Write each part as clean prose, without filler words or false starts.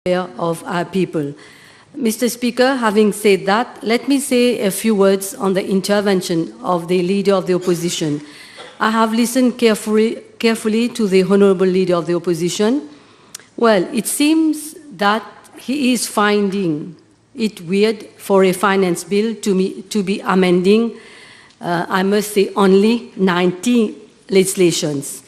of our people. Mr. Speaker, having said that, let me say a few words on the intervention of the Leader of the Opposition. I have listened carefully to the Honourable Leader of the Opposition. Well, it seems that he is finding it weird for a finance bill to be amending, I must say, only 90 legislations.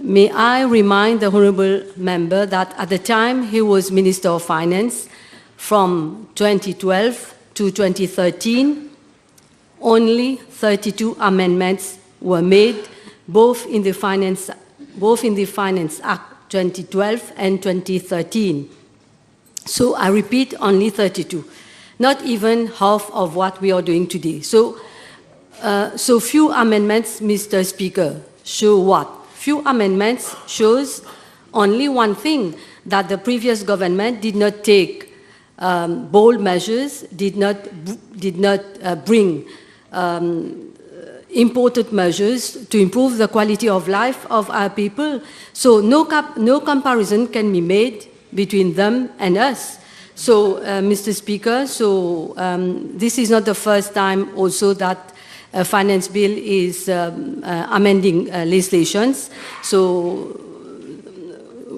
May I remind the Honourable Member that at the time he was Minister of Finance, from 2012 to 2013, only 32 amendments were made, both in the Finance Act 2012 and 2013. So I repeat, only 32, not even half of what we are doing today. So few amendments, Mr. Speaker, show what? Few amendments shows only one thing, that the previous government did not take bold measures, did not bring important measures to improve the quality of life of our people. So no comparison can be made between them and us. So, Mr. Speaker, this is not the first time also that a finance bill is amending legislations, so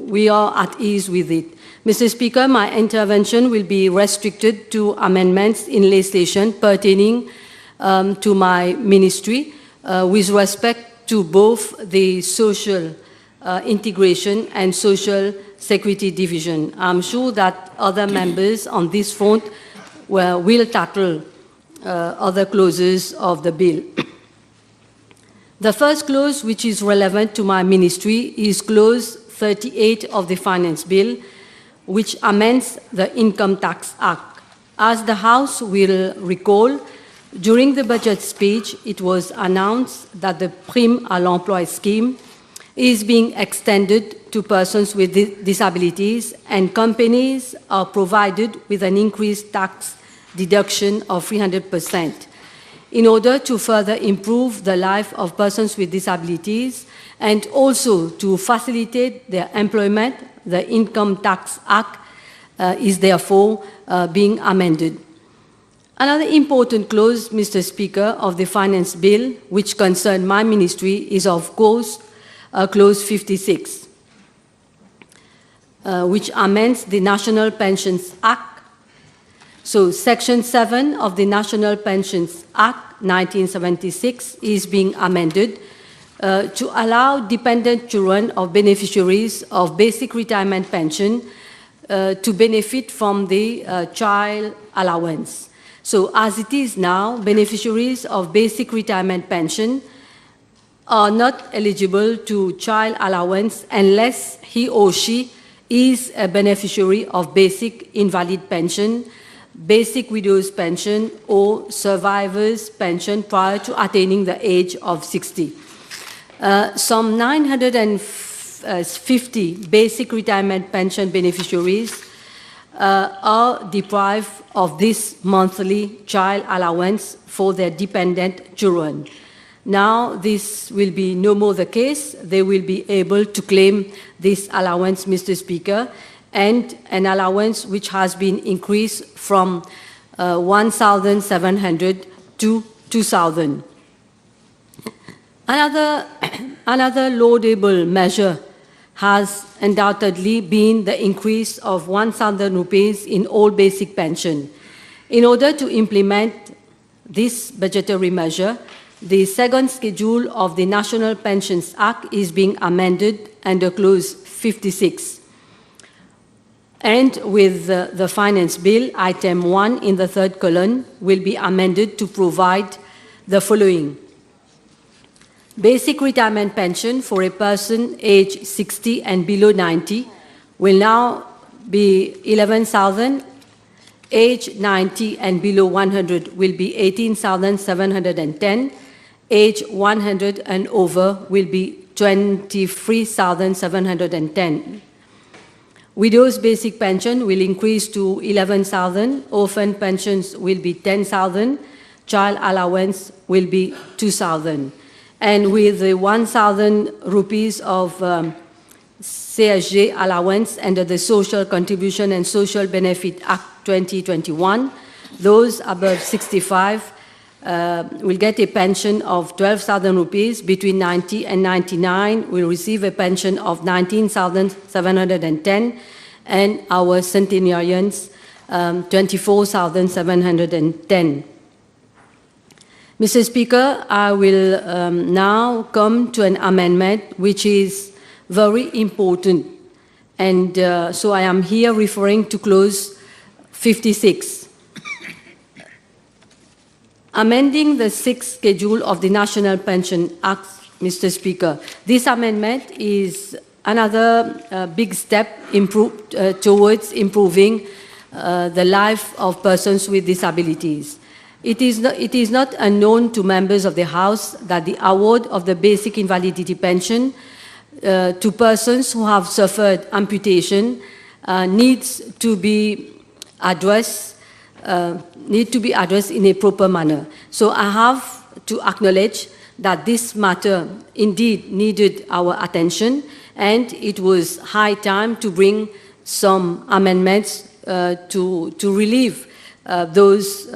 we are at ease with it. Mr. Speaker, my intervention will be restricted to amendments in legislation pertaining to my ministry with respect to both the social integration and social security division. I'm sure that other members on this front will tackle other clauses of the bill. The first clause which is relevant to my ministry is clause 38 of the Finance Bill, which amends the Income Tax Act. As the House will recall, during the budget speech, it was announced that the Prime à l'Emploi scheme is being extended to persons with disabilities, and companies are provided with an increased tax deduction of 300%. In order to further improve the life of persons with disabilities and also to facilitate their employment, the Income Tax Act is therefore being amended. Another important clause, Mr. Speaker, of the Finance Bill, which concerns my ministry, is of course clause 56, which amends the National Pensions Act. So Section 7 of the National Pensions Act 1976 is being amended to allow dependent children of beneficiaries of basic retirement pension to benefit from the child allowance. So as it is now, beneficiaries of basic retirement pension are not eligible to child allowance unless he or she is a beneficiary of basic invalid pension, basic widow's pension, or survivor's pension prior to attaining the age of 60. Some 950 basic retirement pension beneficiaries are deprived of this monthly child allowance for their dependent children. Now, this will be no more the case. They will be able to claim this allowance, Mr. Speaker, and an allowance which has been increased from 1,700 to 2,000. Another laudable measure has undoubtedly been the increase of 1,000 rupees in all basic pension. In order to implement this budgetary measure, the second schedule of the National Pensions Act is being amended under clause 56. And with the Finance Bill, item 1 in the third column will be amended to provide the following. Basic retirement pension for a person aged 60 and below 90 will now be 11,000. Age 90 and below 100 will be 18,710. Age 100 and over will be 23,710. Widow's basic pension will increase to 11,000. Orphan pensions will be 10,000. Child allowance will be 2,000. And with the 1,000 rupees of CSG allowance under the Social Contribution and Social Benefit Act 2021. Those above 65 will get a pension of 12,000 rupees. Between 90 and 99 will receive a pension of 19,710, and our centenarians 24,710. Mr. Speaker, I will now come to an amendment which is very important, and so I am here referring to clause 56. Amending the 6th schedule of the National Pension Act, Mr. Speaker. This amendment is another big step towards improving the life of persons with disabilities. It is not unknown to members of the House that the award of the basic invalidity pension to persons who have suffered amputation needs to be addressed in a proper manner. So I have to acknowledge that this matter indeed needed our attention, and it was high time to bring some amendments to relieve those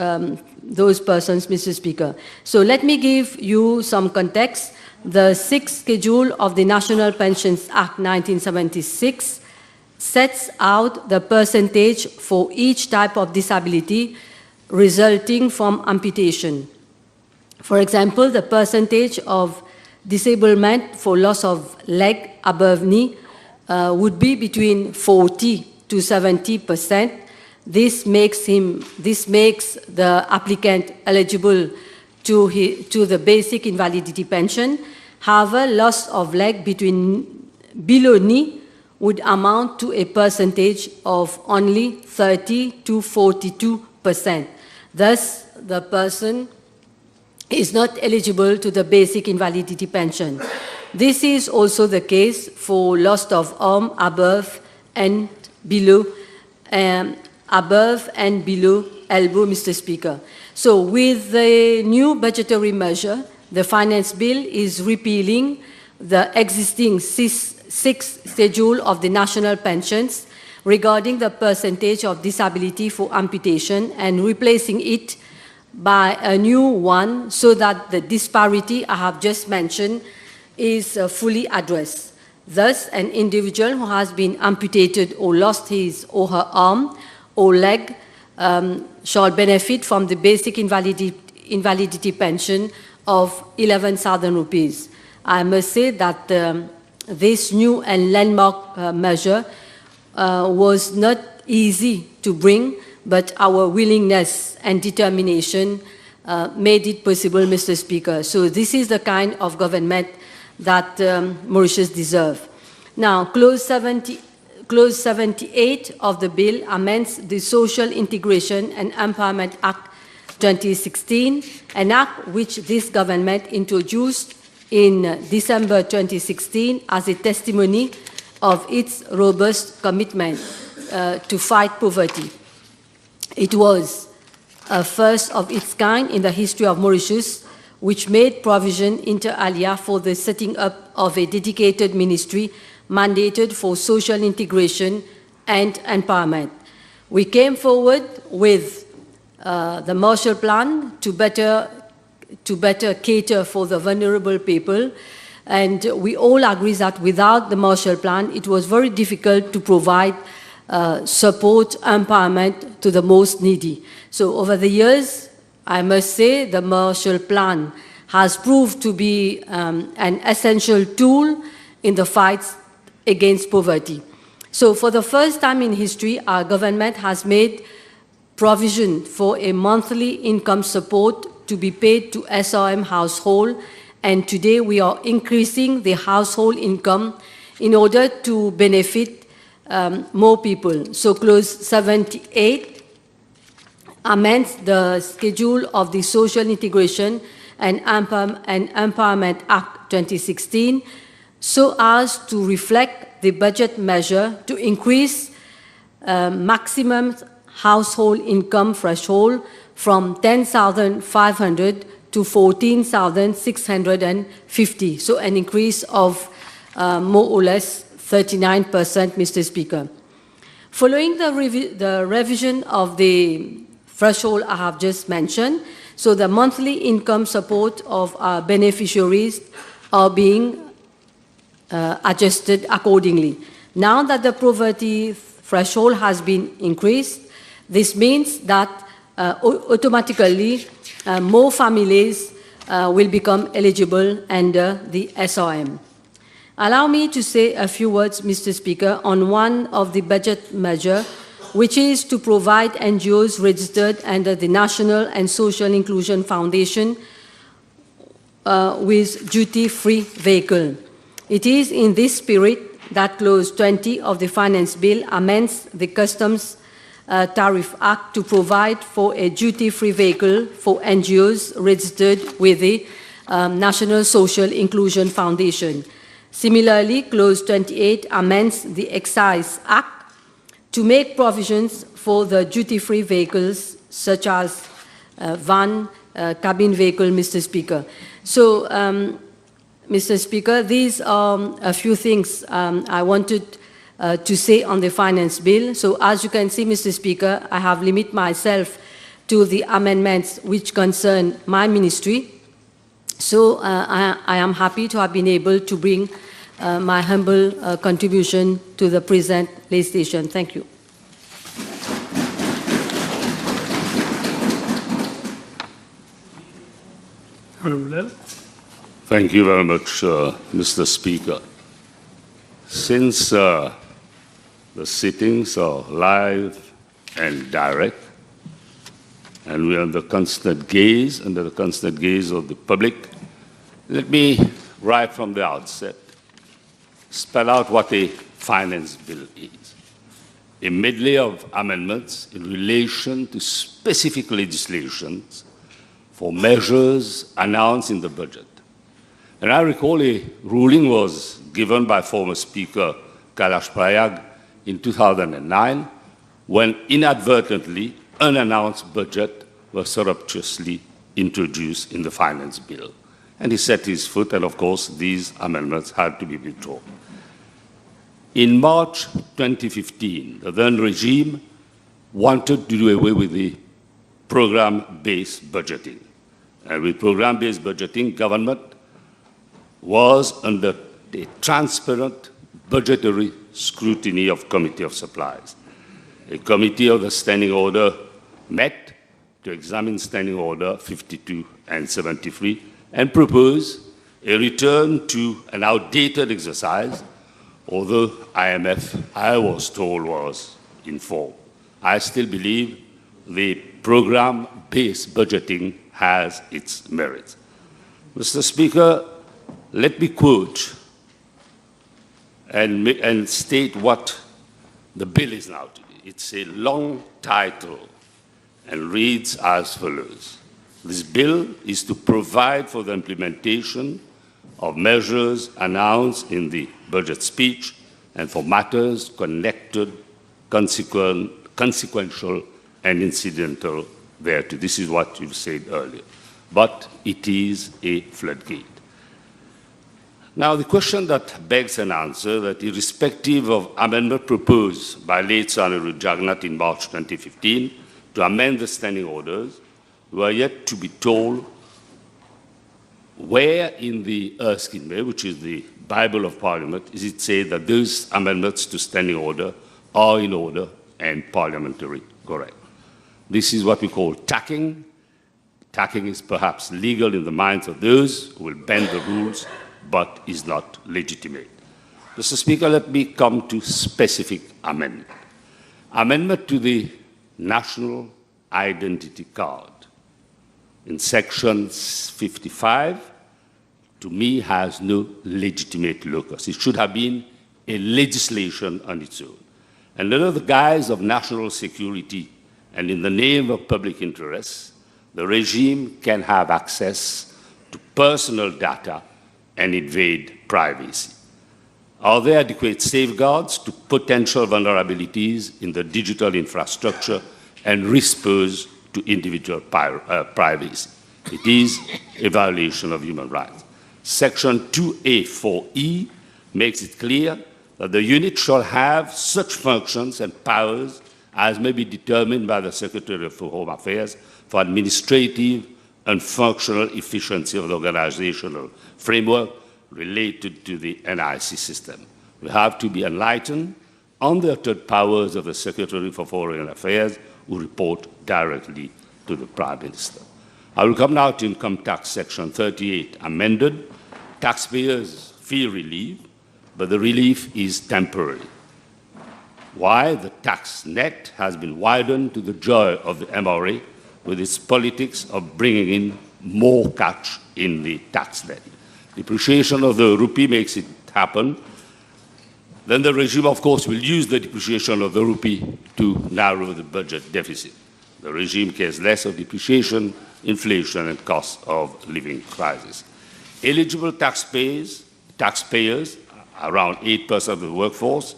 persons, Mr. Speaker. So let me give you some context. The 6th schedule of the National Pensions Act 1976 sets out the percentage for each type of disability resulting from amputation. For example, the percentage of disablement for loss of leg above knee would be between 40 to 70%. This makes the applicant eligible to the basic invalidity pension. However, loss of leg below knee would amount to a percentage of only 30 to 42%. Thus, the person is not eligible to the basic invalidity pension. This is also the case for loss of arm above and below elbow, Mr. Speaker. So with the new budgetary measure, the finance bill is repealing the existing 6th schedule of the national pensions regarding the percentage of disability for amputation and replacing it by a new one so that the disparity I have just mentioned is fully addressed. Thus, an individual who has been amputated or lost his or her arm or leg shall benefit from the basic invalidity pension of 11,000 rupees. I must say that this new and landmark measure was not easy to bring, but our willingness and determination made it possible, Mr. Speaker. So this is the kind of government that Mauritius deserves. Now, Clause 78 of the bill amends the Social Integration and Empowerment Act 2016, an act which this government introduced in December 2016 as a testimony of its robust commitment to fight poverty. It was a first of its kind in the history of Mauritius, which made provision inter alia for the setting up of a dedicated ministry mandated for social integration and empowerment. We came forward with the Marshall Plan to better cater for the vulnerable people, and we all agree that without the Marshall Plan, it was very difficult to provide support, empowerment to the most needy. So over the years, I must say the Marshall Plan has proved to be an essential tool in the fight against poverty. So for the first time in history, our government has made provision for a monthly income support to be paid to SRM household, and today we are increasing the household income in order to benefit more people. So Clause 78 amends the schedule of the Social Integration and Empowerment Act 2016 so as to reflect the budget measure to increase maximum household income threshold from 10,500 to 14,650, so an increase of more or less 39%, Mr. Speaker. Following the revision of the threshold I have just mentioned, so the monthly income support of our beneficiaries are being adjusted accordingly. Now that the poverty threshold has been increased, this means that automatically more families will become eligible under the SRM. Allow me to say a few words, Mr. Speaker, on one of the budget measures, which is to provide NGOs registered under the National and Social Inclusion Foundation with duty-free vehicle. It is in this spirit that Clause 20 of the Finance Bill amends the Customs Tariff Act to provide for a duty-free vehicle for NGOs registered with the National Social Inclusion Foundation. Similarly, Clause 28 amends the Excise Act to make provisions for the duty-free vehicles such as van, cabin vehicle, Mr. Speaker. So, Mr. Speaker, these are a few things I wanted to say on the finance bill. So as you can see, Mr. Speaker, I have limited myself to the amendments which concern my ministry. So I am happy to have been able to bring my humble contribution to the present legislation. Thank you. Thank you very much, Mr. Speaker. Since the sittings are live and direct, and we are under the constant gaze of the public, let me, right from the outset, spell out what a finance bill is. A medley of amendments in relation to specific legislations for measures announced in the budget. And I recall a ruling was given by former Speaker Kailash Prayag in 2009 when inadvertently unannounced budget was surreptitiously introduced in the finance bill. And he set his foot, and of course these amendments had to be withdrawn. In March 2015, the then regime wanted to do away with the program-based budgeting. And with program-based budgeting, government was under a transparent budgetary scrutiny of Committee of Supplies. A committee of the Standing Order met to examine Standing Order 52 and 73 and propose a return to an outdated exercise, although IMF, I was told, was informed. I still believe the program-based budgeting has its merits. Mr. Speaker, let me quote and state what the bill is now today. It's a long title and reads as follows. This bill is to provide for the implementation of measures announced in the budget speech and for matters connected, consequential, and incidental thereto. This is what you said earlier. But it is a floodgate. Now, the question that begs an answer that irrespective of amendment proposed by late Senator Jagannath in March 2015 to amend the standing orders, we are yet to be told where in the Erskine Bill, which is the Bible of Parliament, is it said that those amendments to standing order are in order and parliamentary correct. This is what we call tacking. Tacking is perhaps legal in the minds of those who will bend the rules, but is not legitimate. Mr. Speaker, let me come to specific amendment. Amendment to the National Identity Card in Section 55, to me, has no legitimate locus. It should have been a legislation on its own. And under the guise of national security and in the name of public interest, the regime can have access to personal data and invade privacy. Are there adequate safeguards to potential vulnerabilities in the digital infrastructure and risks posed to individual privacy? It is a violation of human rights. Section 2A4E makes it clear that the unit shall have such functions and powers as may be determined by the Secretary of Home Affairs for administrative and functional efficiency of the organizational framework related to the NIC system. We have to be enlightened on the uttered powers of the Secretary for Foreign Affairs, who report directly to the Prime Minister. I will come now to Income Tax Section 38 amended. Taxpayers feel relief, but the relief is temporary. Why? The tax net has been widened to the joy of the MRA with its politics of bringing in more cash in the tax net. Depreciation of the rupee makes it happen. Then the regime, of course, will use the depreciation of the rupee to narrow the budget deficit. The regime cares less of depreciation, inflation, and cost of living crisis. Eligible taxpayers, around 8% of the workforce,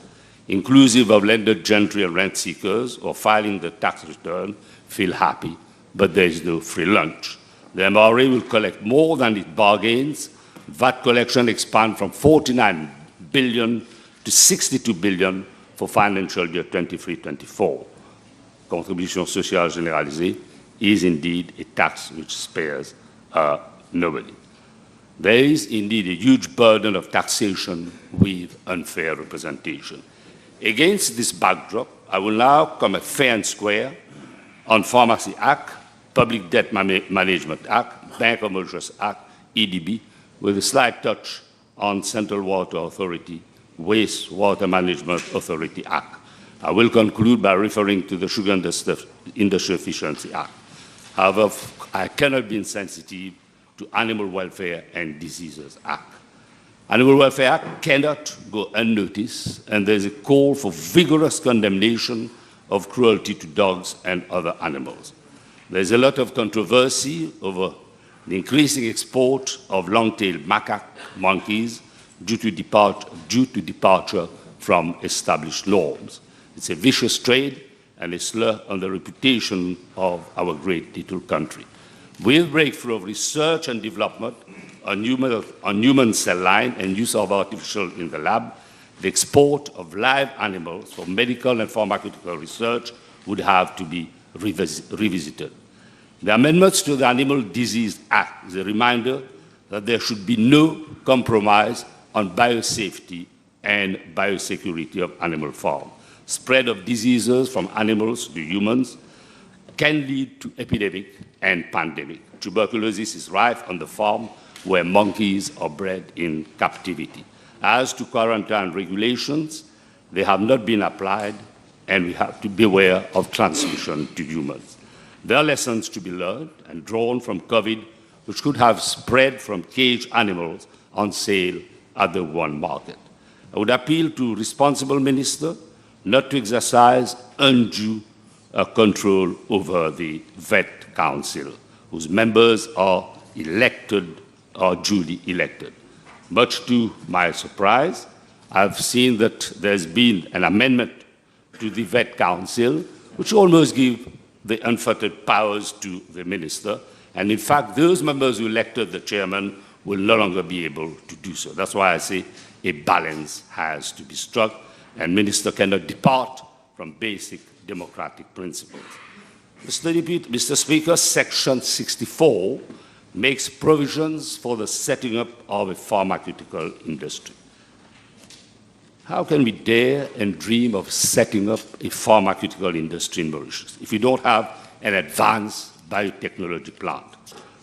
inclusive of landed gentry and rent seekers, or filing the tax return, feel happy, but there is no free lunch. The MRA will collect more than it bargains. VAT collection expands from 49 billion to 62 billion for financial year 23-24. Contribution sociale généralisée is indeed a tax which spares nobody. There is indeed a huge burden of taxation with unfair representation. Against this backdrop, I will now come fair and square on Pharmacy Act, Public Debt Management Act, Bank of Mergers Act, EDB, with a slight touch on Central Water Authority, Waste Water Management Authority Act. I will conclude by referring to the Sugar Industry Efficiency Act. However, I cannot be insensitive to Animal Welfare and Diseases Act. Animal Welfare Act cannot go unnoticed, and there is a call for vigorous condemnation of cruelty to dogs and other animals. There is a lot of controversy over the increasing export of long-tailed macaque monkeys due to departure from established norms. It's a vicious trade and a slur on the reputation of our great little country. With breakthrough of research and development on human cell line and use of artificial in the lab, the export of live animals for medical and pharmaceutical research would have to be revisited. The amendments to the Animal Disease Act is a reminder that there should be no compromise on biosafety and biosecurity of animal farm. Spread of diseases from animals to humans can lead to epidemic and pandemic. Tuberculosis is rife on the farm where monkeys are bred in captivity. As to quarantine regulations, they have not been applied, and we have to beware of transmission to humans. There are lessons to be learned and drawn from COVID, which could have spread from caged animals on sale at the one market. I would appeal to responsible minister not to exercise undue control over the Vet Council, whose members are elected or duly elected. Much to my surprise, I've seen that there's been an amendment to the Vet Council, which almost gives the unfettered powers to the minister. And in fact, those members who elected the chairman will no longer be able to do so. That's why I say a balance has to be struck, and minister cannot depart from basic democratic principles. Mr. Speaker, Section 64 makes provisions for the setting up of a pharmaceutical industry. How can we dare and dream of setting up a pharmaceutical industry in Mauritius if we don't have an advanced biotechnology plant?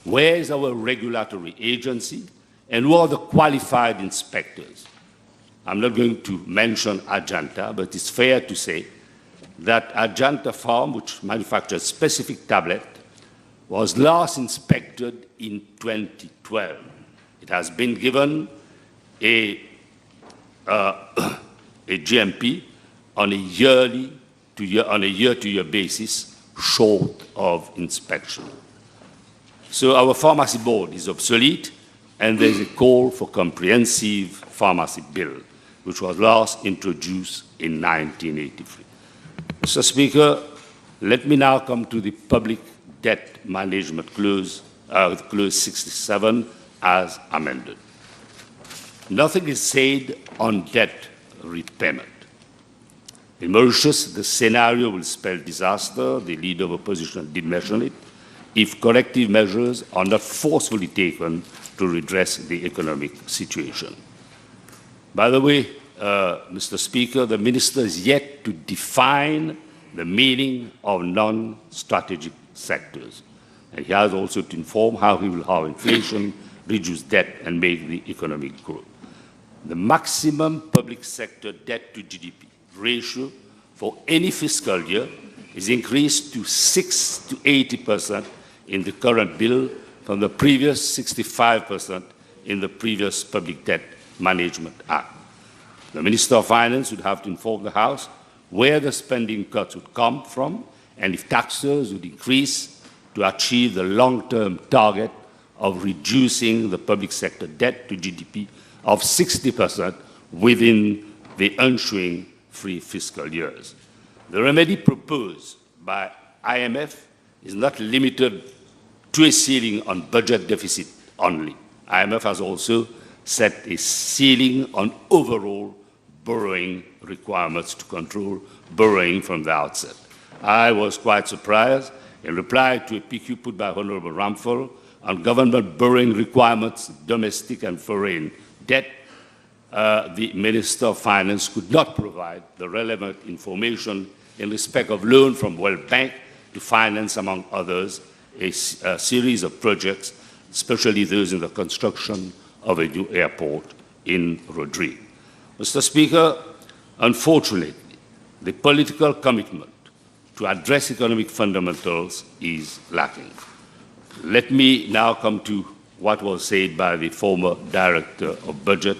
Where is our regulatory agency, and who are the qualified inspectors? I'm not going to mention Ajanta, but it's fair to say that Ajanta Farm, which manufactures specific tablet, was last inspected in 2012. It has been given a GMP on a year-to-year basis, short of inspection. So our pharmacy board is obsolete, and there is a call for comprehensive pharmacy bill, which was last introduced in 1983. Mr. Speaker, let me now come to the Public Debt Management Clause, Clause 67, as amended. Nothing is said on debt repayment. In Mauritius, the scenario will spell disaster. The leader of opposition did mention it, if corrective measures are not forcefully taken to redress the economic situation. By the way, Mr. Speaker, the minister is yet to define the meaning of non-strategic sectors. And he has also to inform how he will halve inflation, reduce debt, and make the economic growth. The maximum public sector debt to GDP ratio for any fiscal year is increased to 6 to 80% in the current bill from the previous 65% in the previous Public Debt Management Act. The Minister of Finance would have to inform the House where the spending cuts would come from and if taxes would increase to achieve the long-term target of reducing the public sector debt to GDP of 60% within the ensuing 3 fiscal years. The remedy proposed by IMF is not limited to a ceiling on budget deficit only. IMF has also set a ceiling on overall borrowing requirements to control borrowing from the outset. I was quite surprised in reply to a PQ put by Honorable Ramphal on government borrowing requirements, domestic and foreign debt. The Minister of Finance could not provide the relevant information in respect of loan from World Bank to finance, among others, a series of projects, especially those in the construction of a new airport in Rodrigue. Mr. Speaker, unfortunately, the political commitment to address economic fundamentals is lacking. Let me now come to what was said by the former Director of Budget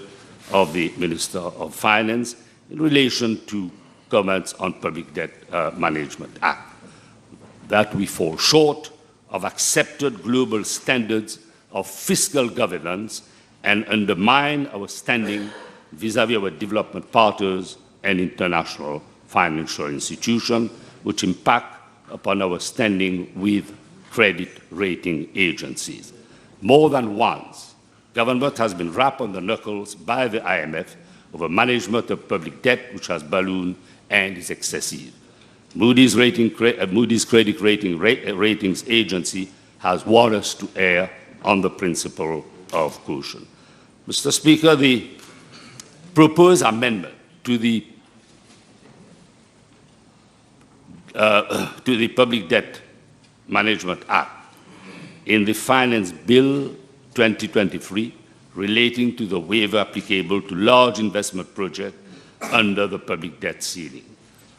of the Minister of Finance in relation to comments on Public Debt Management Act, that we fall short of accepted global standards of fiscal governance and undermine our standing vis-à-vis our development partners and international financial institutions, which impact upon our standing with credit rating agencies. More than once, government has been rapped on the knuckles by the IMF over management of public debt, which has ballooned and is excessive. Moody's Credit Ratings Agency has warned us to err on the principle of caution. Mr. Speaker, the proposed amendment to the Public Debt Management Act in the Finance Bill 2023 relating to the waiver applicable to large investment projects under the public debt ceiling.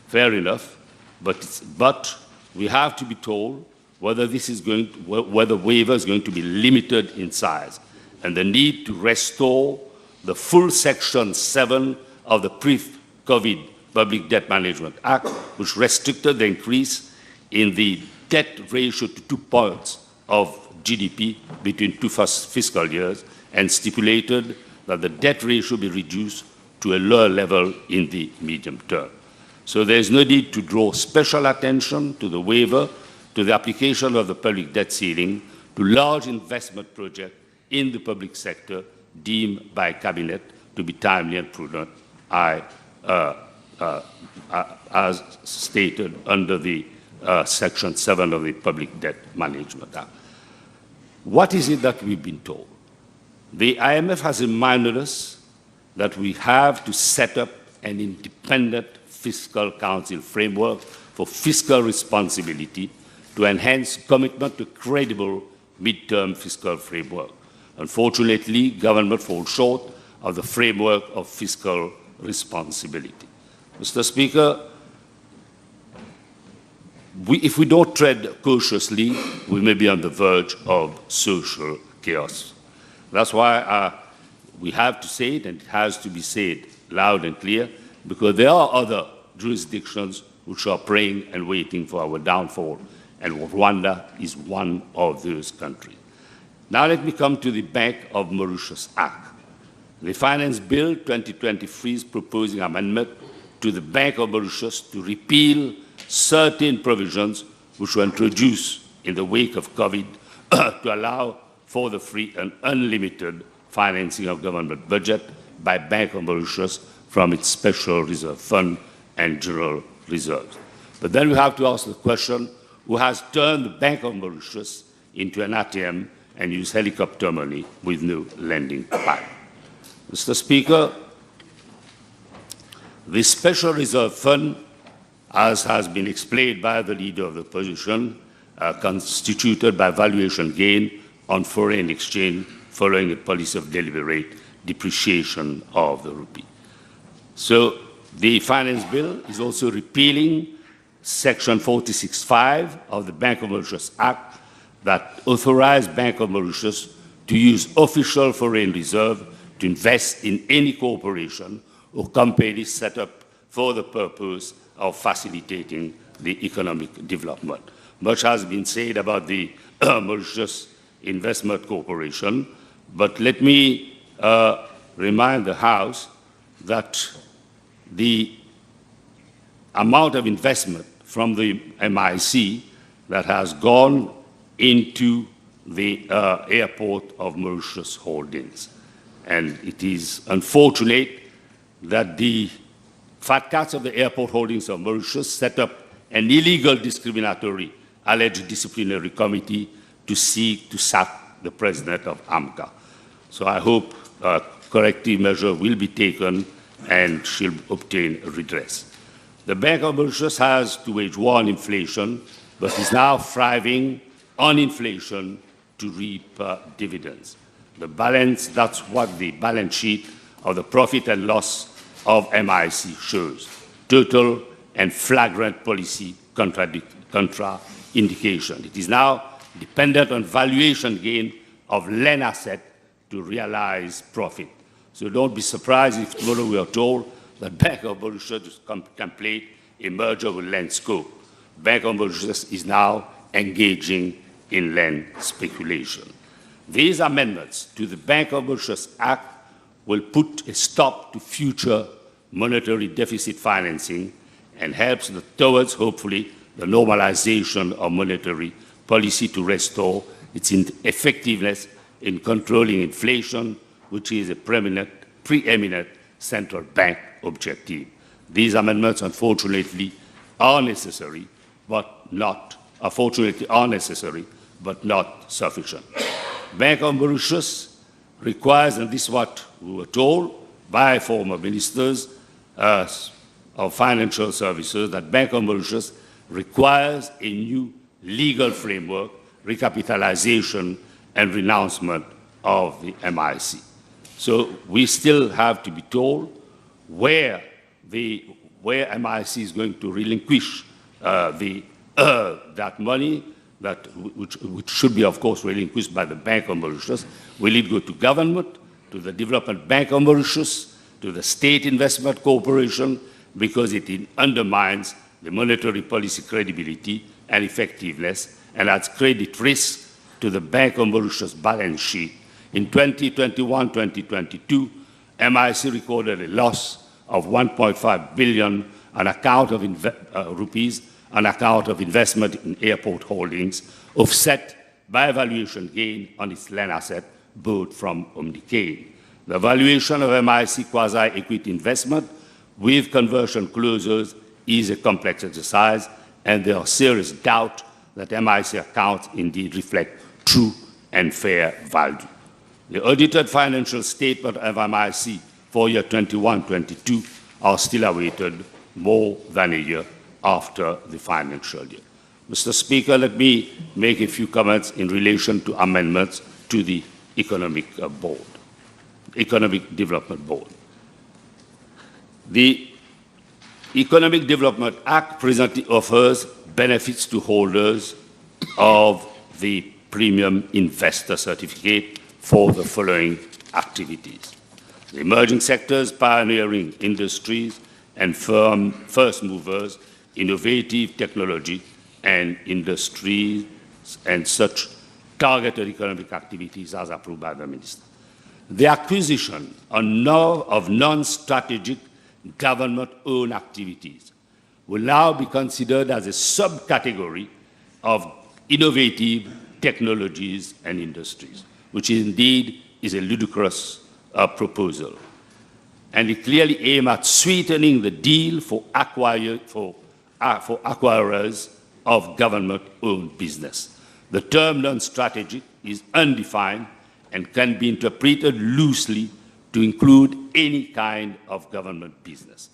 Fair enough, but we have to be told whether whether waiver is going to be limited in size, and the need to restore the full Section 7 of the pre-COVID Public Debt Management Act, which restricted the increase in the debt ratio to 2 points of GDP between 2 fiscal years, and stipulated that the debt ratio be reduced to a lower level in the medium term. So there is no need to draw special attention to the waiver to the application of the public debt ceiling to large investment projects in the public sector deemed by Cabinet to be timely and prudent, as stated under the Section 7 of the Public Debt Management Act. What is it that we've been told? The IMF has reminded us that we have to set up an independent fiscal council framework for fiscal responsibility to enhance commitment to credible mid-term fiscal framework. Unfortunately, government falls short of the framework of fiscal responsibility. Mr. Speaker, if we don't tread cautiously, we may be on the verge of social chaos. That's why we have to say it, and it has to be said loud and clear, because there are other jurisdictions which are praying and waiting for our downfall, and Rwanda is one of those countries. Now let me come to the Bank of Mauritius Act. The Finance Bill 2023 is proposing amendment to the Bank of Mauritius to repeal certain provisions which were introduced in the wake of COVID to allow for the free and unlimited financing of government budget by Bank of Mauritius from its special reserve fund and general reserves. But then we have to ask the question, who has turned the Bank of Mauritius into an ATM and used helicopter money with no lending pipe? Mr. Speaker, the special reserve fund, as has been explained by the leader of the opposition, constituted by valuation gain on foreign exchange following a policy of deliberate depreciation of the rupee. So the finance bill is also repealing Section 46(5) of the Bank of Mauritius Act that authorized Bank of Mauritius to use official foreign reserve to invest in any corporation or company set up for the purpose of facilitating the economic development. Much has been said about the Mauritius Investment Corporation, but let me remind the House that the amount of investment from the MIC that has gone into the airport of Mauritius Holdings. And it is unfortunate that the fat cats of the airport holdings of Mauritius set up an illegal discriminatory alleged disciplinary committee to seek to sack the president of AMCA. So I hope corrective measure will be taken and she'll obtain redress. The Bank of Mauritius has to wage war on inflation, but is now thriving on inflation to reap dividends. The balance, that's what the balance sheet of the profit and loss of MIC shows. Total and flagrant policy contra-indication. It is now dependent on valuation gain of land asset to realize profit. So don't be surprised if tomorrow we are told that Bank of Mauritius contemplate a merger with Landscope. Bank of Mauritius is now engaging in land speculation. These amendments to the Bank of Mauritius Act will put a stop to future monetary deficit financing and helps towards, hopefully, the normalization of monetary policy to restore its effectiveness in controlling inflation, which is a preeminent central bank objective. These amendments, unfortunately, are necessary, but not sufficient. Bank of Mauritius requires, and this is what we were told by former ministers of financial services, that Bank of Mauritius requires a new legal framework, recapitalization, and renouncement of the MIC. So we still have to be told where MIC is going to relinquish that money, which should be, of course, relinquished by the Bank of Mauritius. Will it go to government, to the Development Bank of Mauritius, to the State Investment Corporation, because it undermines the monetary policy credibility and effectiveness and adds credit risk to the Bank of Mauritius balance sheet. In 2021-2022, MIC recorded a loss of 1.5 billion on account of rupees on account of investment in airport holdings, offset by a valuation gain on its land asset bought from Omnicane. The valuation of MIC quasi-equity investment with conversion clauses is a complex exercise, and there are serious doubt that MIC accounts indeed reflect true and fair value. The audited financial statement of MIC for year 21-22 are still awaited more than a year after the financial year. Mr. Speaker, let me make a few comments in relation to amendments to the Economic Development Board. The Economic Development Act presently offers benefits to holders of the Premium Investor Certificate for the following activities: the emerging sectors, pioneering industries, and first movers, innovative technology and industries, and such targeted economic activities as approved by the Minister. The acquisition of non-strategic government-owned activities will now be considered as a subcategory of innovative technologies and industries, which indeed is a ludicrous proposal. and it clearly aims at sweetening the deal for acquirers of government-owned business. The term non-strategic is undefined and can be interpreted loosely to include any kind of government business.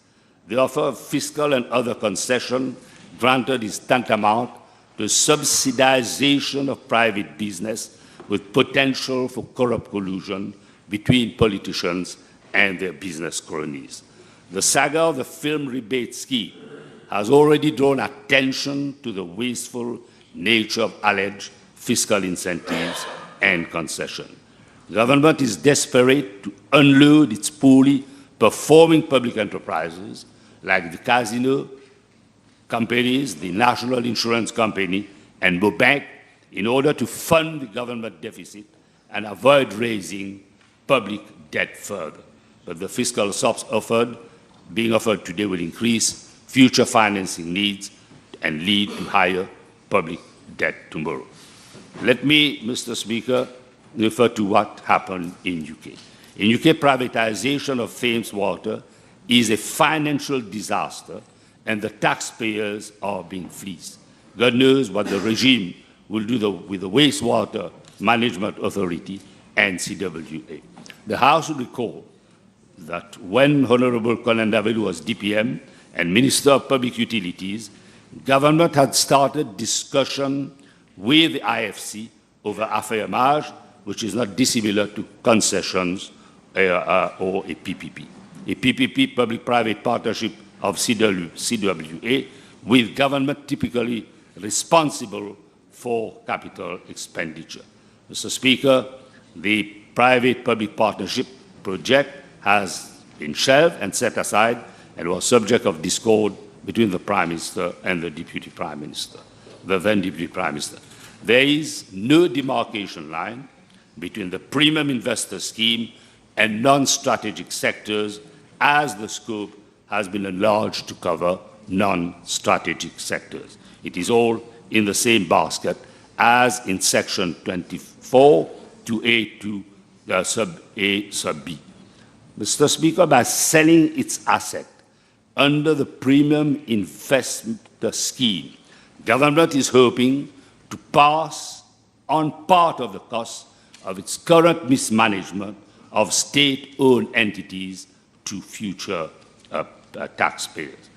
The offer of fiscal and other concession granted is tantamount to subsidization of private business with potential for corrupt collusion between politicians and their business cronies. The saga of the film rebate scheme has already drawn attention to the wasteful nature of alleged fiscal incentives and concession. Government is desperate to unload its poorly performing public enterprises like the casino companies, the National Insurance Company, and Mobank in order to fund the government deficit and avoid raising public debt further. But the fiscal sops being offered today will increase future financing needs and lead to higher public debt tomorrow. Let me, Mr. Speaker, refer to what happened in UK. In UK, privatization of Thames Water is a financial disaster, and the taxpayers are being fleeced. God knows what the regime will do with the Wastewater Management Authority and CWA. The House will recall that when Honorable Colin Davilu was DPM and Minister of Public Utilities, government had started discussion with the IFC over affairage, which is not dissimilar to concessions or a PPP. A PPP, public-private partnership of CWA, with government typically responsible for capital expenditure. Mr. Speaker, the private-public partnership project has been shelved and set aside and was subject of discord between the Prime Minister and the Deputy Prime Minister, the then Deputy Prime Minister. There is no demarcation line between the premium investor scheme and non-strategic sectors, as the scope has been enlarged to cover non-strategic sectors. It is all in the same basket as in Section 24 to A2 sub A sub B. Mr. Speaker, by selling its asset under the premium investor scheme, government is hoping to pass on part of the cost of its current mismanagement of state-owned entities to future taxpayers.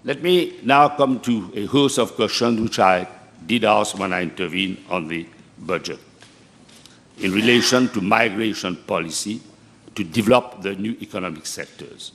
Let me now come to a host of questions which I did ask when I intervened on the budget in relation to migration policy to develop the new economic sectors.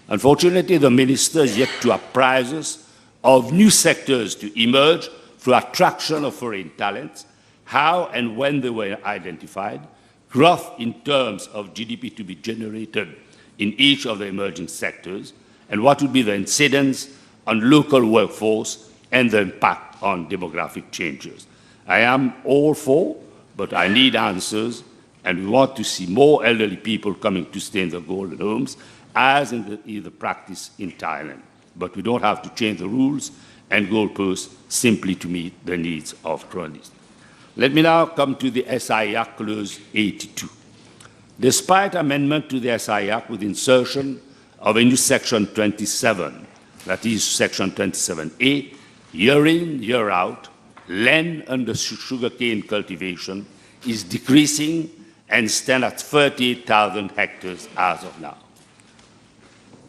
Unfortunately, the minister is yet to apprise us of new sectors to emerge through attraction of foreign talents, how and when they were identified, growth in terms of GDP to be generated in each of the emerging sectors, and what would be the incidence on local workforce and the impact on demographic changes. I am all for, but I need answers, and we want to see more elderly people coming to stay in the golden homes, as in the practice in Thailand. But we don't have to change the rules and goalposts simply to meet the needs of cronies. Let me now come to the SI Act Clause 82. Despite amendment to the SI Act with insertion of a new Section 27, that is Section 27A, year in, year out, land under sugarcane cultivation is decreasing and stands at 38,000 hectares as of now.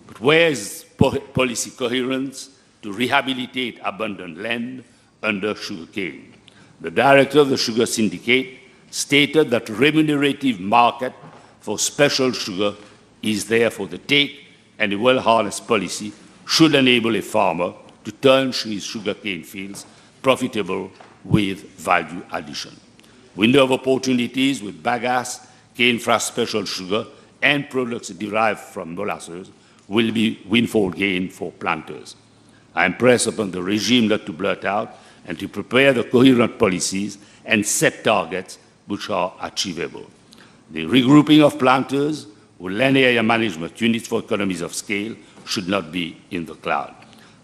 But where is policy coherence to rehabilitate abundant land under sugarcane? The director of the Sugar Syndicate stated that remunerative market for special sugar is there for the take, and a well-harnessed policy should enable a farmer to turn his sugarcane fields profitable with value addition. Window of opportunities with bagasse, cane fresh special sugar, and products derived from molasses will be windfall gain for planters. I impress upon the regime not to blurt out and to prepare the coherent policies and set targets which are achievable. The regrouping of planters with land area management units for economies of scale should not be in the cloud.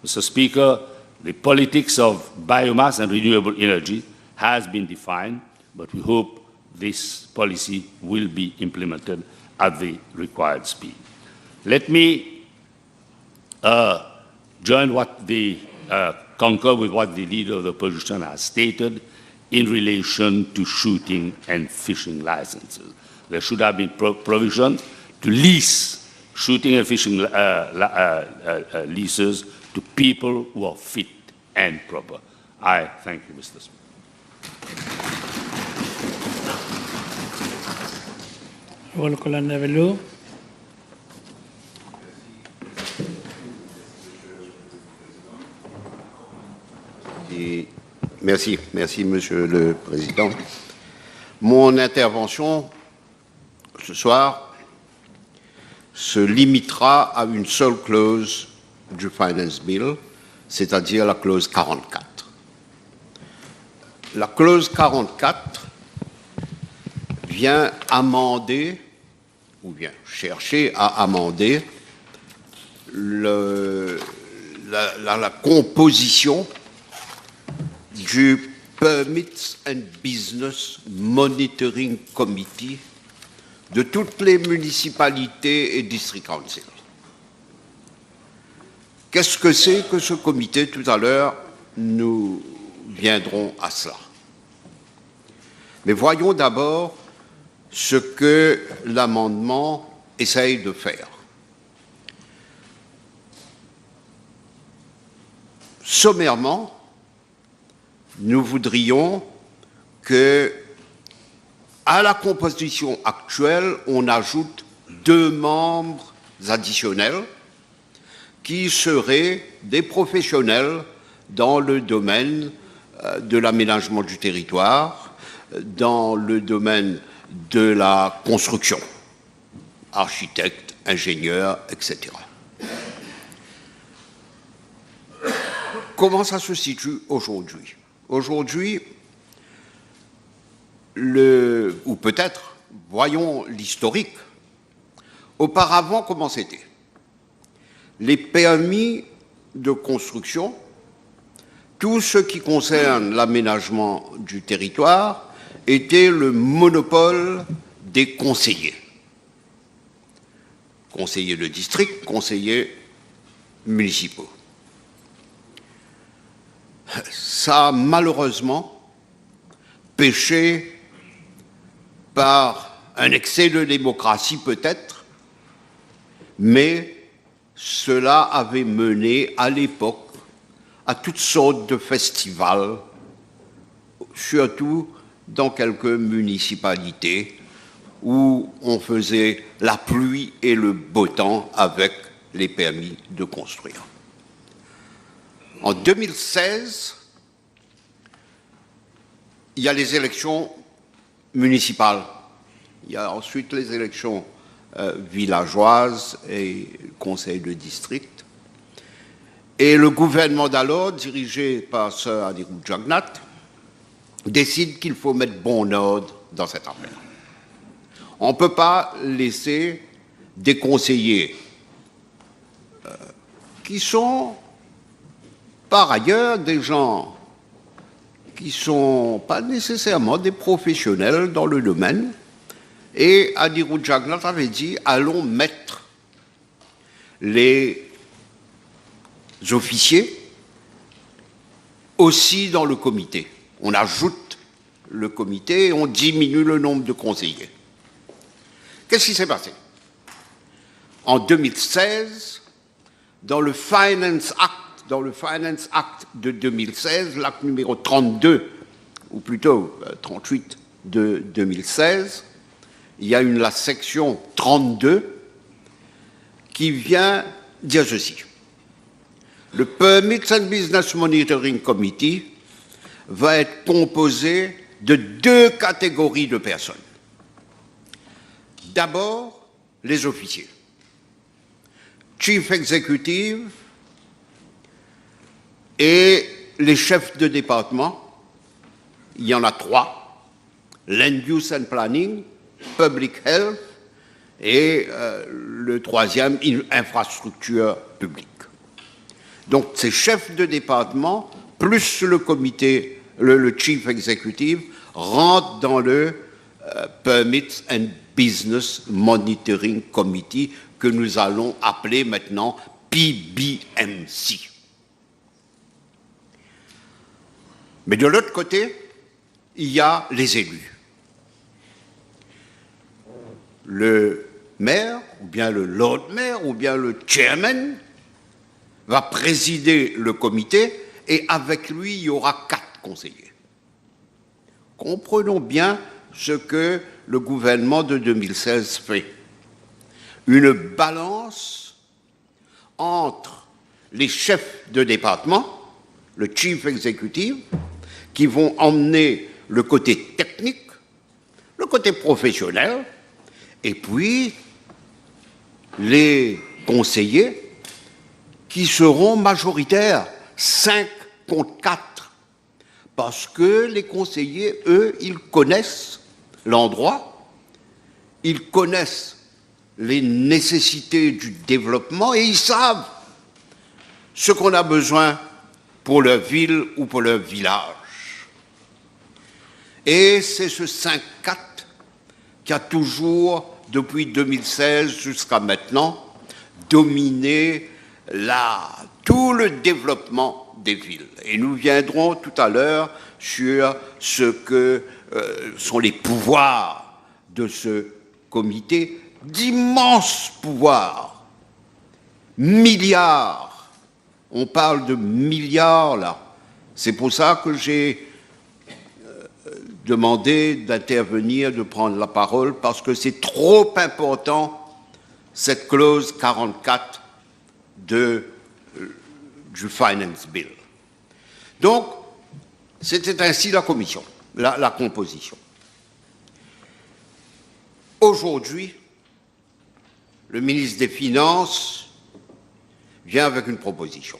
Mr. Speaker, the politics of biomass and renewable energy has been defined, but we hope this policy will be implemented at the required speed. Let me join what concur with what the leader of the opposition has stated in relation to shooting and fishing licenses. There should have been provision to lease shooting and fishing leases to people who are fit and proper. I thank you, Mr. Speaker. Merci, Monsieur le Président. Mon intervention ce soir se limitera à une seule clause du Finance Bill, c'est-à-dire la clause 44. La clause 44 vient amender, ou bien chercher à amender la composition du Permits and Business Monitoring Committee de toutes les municipalités et district councils. Qu'est-ce que c'est que ce comité? Tout à l'heure, nous viendrons à cela. Mais voyons d'abord ce que l'amendement essaye de faire. Sommairement, nous voudrions que, à la composition actuelle, on ajoute 2 membres additionnels qui seraient des professionnels dans le domaine de l'aménagement du territoire, dans le domaine de la construction, architectes, ingénieurs, etc. Comment ça se situe aujourd'hui? Aujourd'hui, ou peut-être, voyons l'historique. Auparavant, comment c'était? Les permis de construction, tout ce qui concerne l'aménagement du territoire, était le monopole des conseillers. Conseillers de district, conseillers municipaux. Ça a malheureusement péché par un excès de démocratie peut-être, mais cela avait mené à l'époque à toutes sortes de festivals, surtout dans quelques municipalités où on faisait la pluie et le beau temps avec les permis de construire. En 2016, il y a les élections municipales. Il y a ensuite les élections villageoises et conseil de district. Et le gouvernement d'alors, dirigé par Sir Anirudh Jagannath, décide qu'il faut mettre bon ordre dans cette affaire. On ne peut pas laisser des conseillers qui sont par ailleurs des gens qui ne sont pas nécessairement des professionnels dans le domaine. Et Anirudh Jagannath avait dit, allons mettre les officiers aussi dans le comité. On ajoute le comité et on diminue le nombre de conseillers. Qu'est-ce qui s'est passé? En 2016, dans le Finance Act de 2016, l'acte numéro 32, ou plutôt 38 de 2016, il y a la section 32 qui vient dire ceci. Le Permits and Business Monitoring Committee va être composé de 2 catégories de personnes. D'abord, les officiers. Chief Executive et les chefs de département, il y en a 3, Land Use and Planning, Public Health et le 3e, infrastructure publique. Donc ces chefs de département, plus le comité, le Chief Executive, rentrent dans le Permits and Business Monitoring Committee que nous allons appeler maintenant PBMC. Mais de l'autre côté, il y a les élus. Le maire, ou bien le Lord Mayor, ou bien le chairman va présider le comité et avec lui, il y aura 4 conseillers. Comprenons bien ce que le gouvernement de 2016 fait. Une balance entre les chefs de département, le chief executive, qui vont emmener le côté technique, le côté professionnel, et puis les conseillers qui seront majoritaires, 5 contre 4, parce que les conseillers, eux, ils connaissent l'endroit, ils connaissent les nécessités du développement et ils savent ce qu'on a besoin pour leur ville ou pour leur village. Et c'est ce 5-4 qui a toujours, depuis 2016 jusqu'à maintenant, dominé tout le développement des villes. Et nous viendrons tout à l'heure sur ce que sont les pouvoirs de ce comité, d'immenses pouvoirs, milliards. On parle de milliards là. C'est pour ça que j'ai demandé d'intervenir, de prendre la parole, parce que c'est trop important, cette clause 44 du Finance Bill. Donc, c'était ainsi la commission, la composition. Aujourd'hui, le ministre des Finances vient avec une proposition.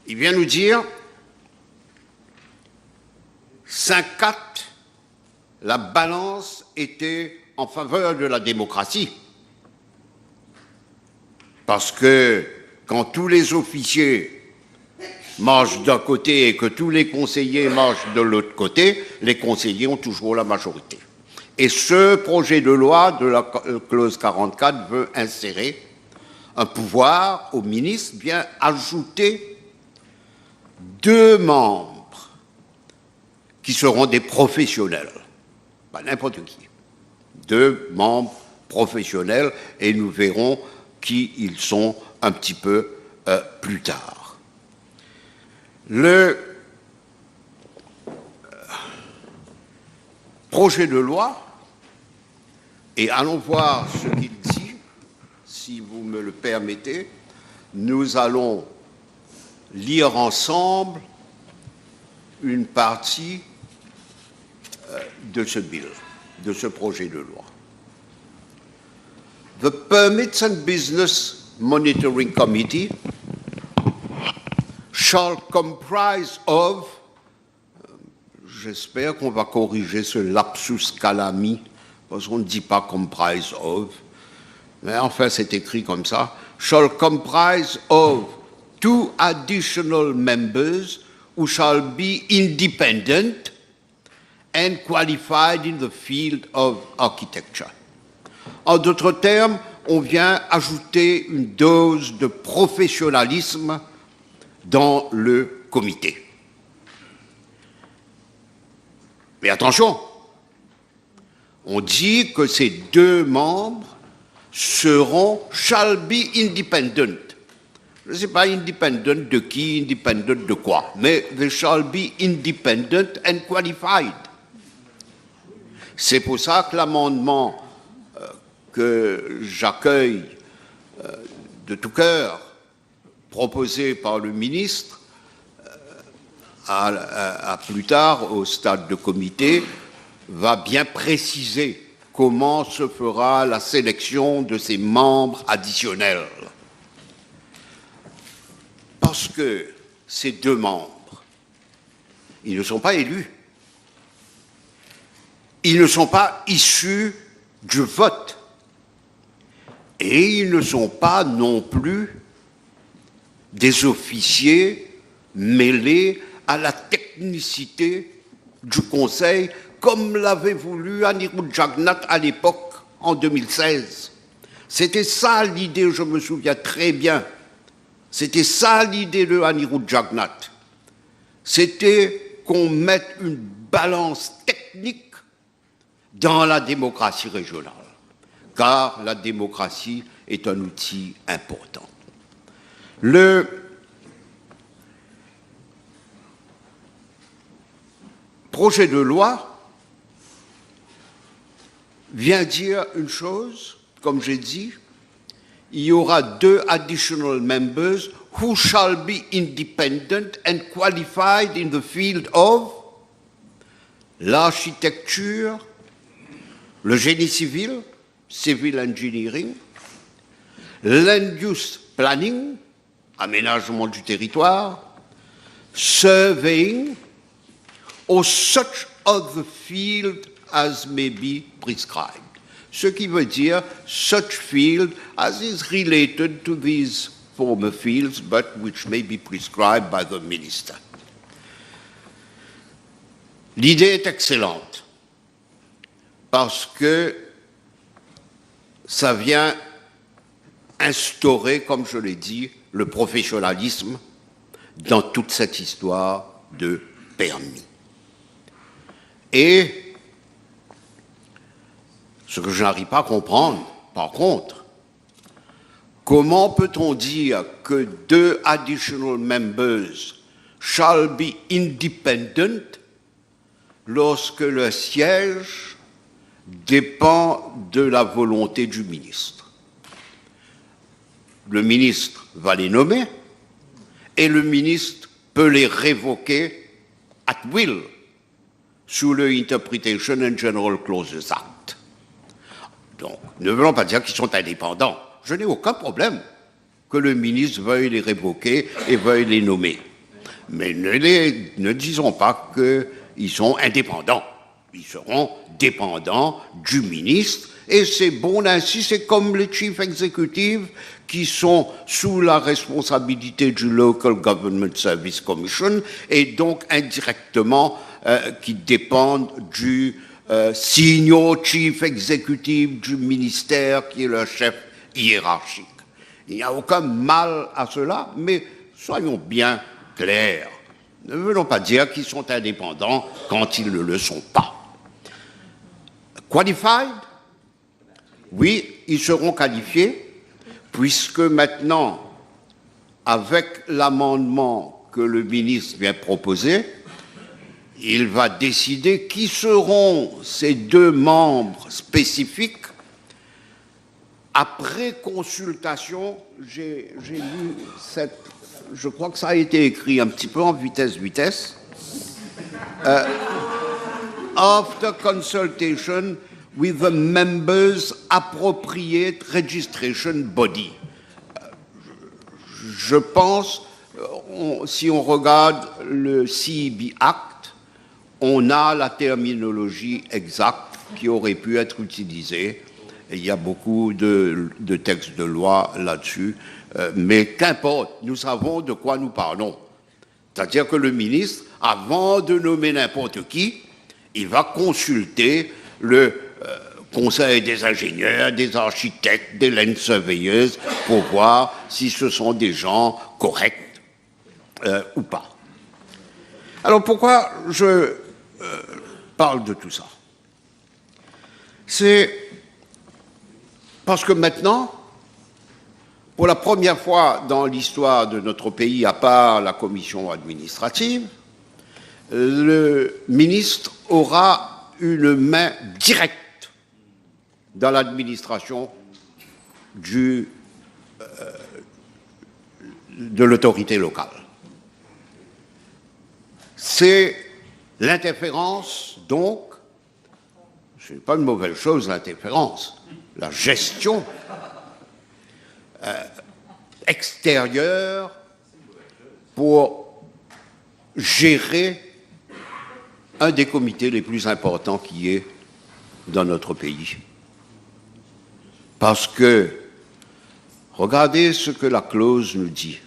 Il vient nous dire 5-4, la balance était en faveur de la démocratie. Parce que quand tous les officiers marchent d'un côté et que tous les conseillers marchent de l'autre côté, les conseillers ont toujours la majorité. Et ce projet de loi de la clause 44 veut insérer un pouvoir au ministre, bien ajouter 2 membres qui seront des professionnels, pas n'importe qui. 2 membres professionnels et nous verrons qui ils sont un petit peu plus tard. Le projet de loi, et allons voir ce qu'il dit, si vous me le permettez, nous allons lire ensemble une partie de ce bill, de ce projet de loi. The Permits and Business Monitoring Committee shall comprise of, j'espère qu'on va corriger ce lapsus calami, parce qu'on ne dit pas comprise of, mais enfin c'est écrit comme ça, shall comprise of 2 additional members who shall be independent and qualified in the field of architecture. En d'autres termes, on vient ajouter une dose de professionnalisme dans le comité. Mais attention, on dit que ces 2 membres shall be independent. Je ne sais pas independent de qui, independent de quoi, mais they shall be independent and qualified. C'est pour ça que l'amendement que j'accueille de tout cœur, proposé par le ministre, à plus tard, au stade de comité, va bien préciser comment se fera la sélection de ces membres additionnels. Parce que ces 2 membres, ils ne sont pas élus. Ils ne sont pas issus du vote. Et ils ne sont pas non plus des officiers mêlés à la technicité du Conseil, comme l'avait voulu Anirudh Jagannath à l'époque, en 2016. C'était ça l'idée, je me souviens très bien. C'était ça l'idée de Anirudh Jagannath. C'était qu'on mette une balance technique dans la démocratie régionale, car la démocratie est un outil important. Le projet de loi vient dire une chose, comme j'ai dit, il y aura 2 additional members who shall be independent and qualified in the field of l'architecture, le génie civil, civil engineering, land use planning, aménagement du territoire, surveying, or such other field as may be prescribed. Ce qui veut dire such field as is related to these former fields, but which may be prescribed by the minister. L'idée est excellente parce que ça vient instaurer, comme je l'ai dit, le professionnalisme dans toute cette histoire de permis. Et ce que je n'arrive pas à comprendre, par contre, comment peut-on dire que 2 additional members shall be independent lorsque le siège dépend de la volonté du ministre? Le ministre va les nommer et le ministre peut les révoquer at will sous le Interpretation and General Clauses Act. Donc, ne voulons pas dire qu'ils sont indépendants. Je n'ai aucun problème que le ministre veuille les révoquer et veuille les nommer. Mais ne disons pas qu'ils sont indépendants. Ils seront dépendants du ministre. Et c'est bon ainsi, c'est comme les chief executives qui sont sous la responsabilité du Local Government Service Commission et donc indirectement qui dépendent du senior chief executive du ministère qui est le chef hiérarchique. Il n'y a aucun mal à cela, mais soyons bien clairs. Ne venons pas dire qu'ils sont indépendants quand ils ne le sont pas. Qualified? Oui, ils seront qualifiés, puisque maintenant, avec l'amendement que le ministre vient proposer, il va décider qui seront ces 2 membres spécifiques. Après consultation, j'ai lu cette... Je crois que ça a été écrit un petit peu en vitesse. After consultation with the members appropriate registration body. Je pense, si on regarde le CEB Act, on a la terminologie exacte qui aurait pu être utilisée. Et il y a beaucoup de textes de loi là-dessus. Mais qu'importe, nous savons de quoi nous parlons. C'est-à-dire que le ministre, avant de nommer n'importe qui, il va consulter le conseil des ingénieurs, des architectes, des land surveyors pour voir si ce sont des gens corrects ou pas. Alors pourquoi je parle de tout ça? C'est parce que maintenant, pour la première fois dans l'histoire de notre pays, à part la commission administrative, le ministre aura une main directe dans l'administration de l'autorité locale. C'est l'interférence, donc, ce n'est pas une mauvaise chose, l'interférence, la gestion extérieure pour gérer un des comités les plus importants qui est dans notre pays. Parce que, regardez ce que la clause nous dit.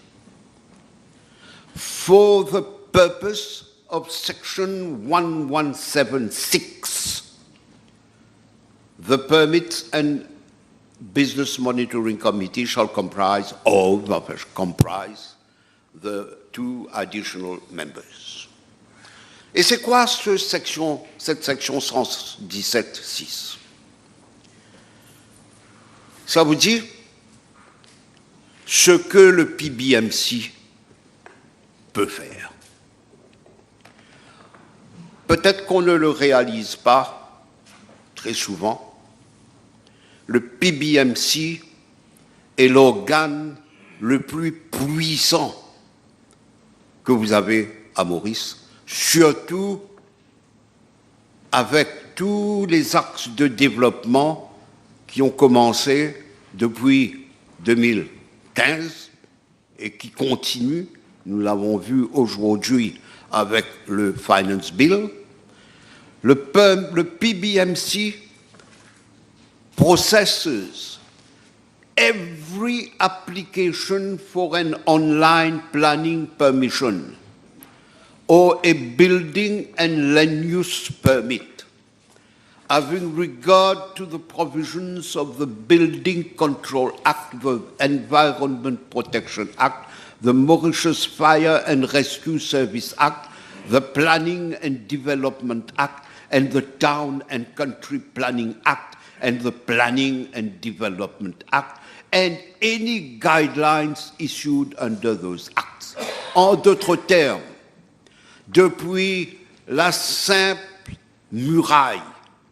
For the purpose of section 1176, the permits and Business Monitoring Committee shall comprise the 2 additional members. Et c'est quoi cette section 117.6? Ça vous dit ce que le PBMC peut faire. Peut-être qu'on ne le réalise pas très souvent. Le PBMC est l'organe le plus puissant que vous avez à Maurice, surtout avec tous les axes de développement qui ont commencé depuis 2015 et qui continuent. Nous l'avons vu aujourd'hui avec le Finance Bill. Le PBMC processes every application for an online planning permission or a building and land use permit, having regard to the provisions of the Building Control Act, the Environment Protection Act, the Mauritius Fire and Rescue Service Act, the Planning and Development Act, and the Town and Country Planning Act, and the Planning and Development Act, and any guidelines issued under those acts. En d'autres termes, depuis la simple muraille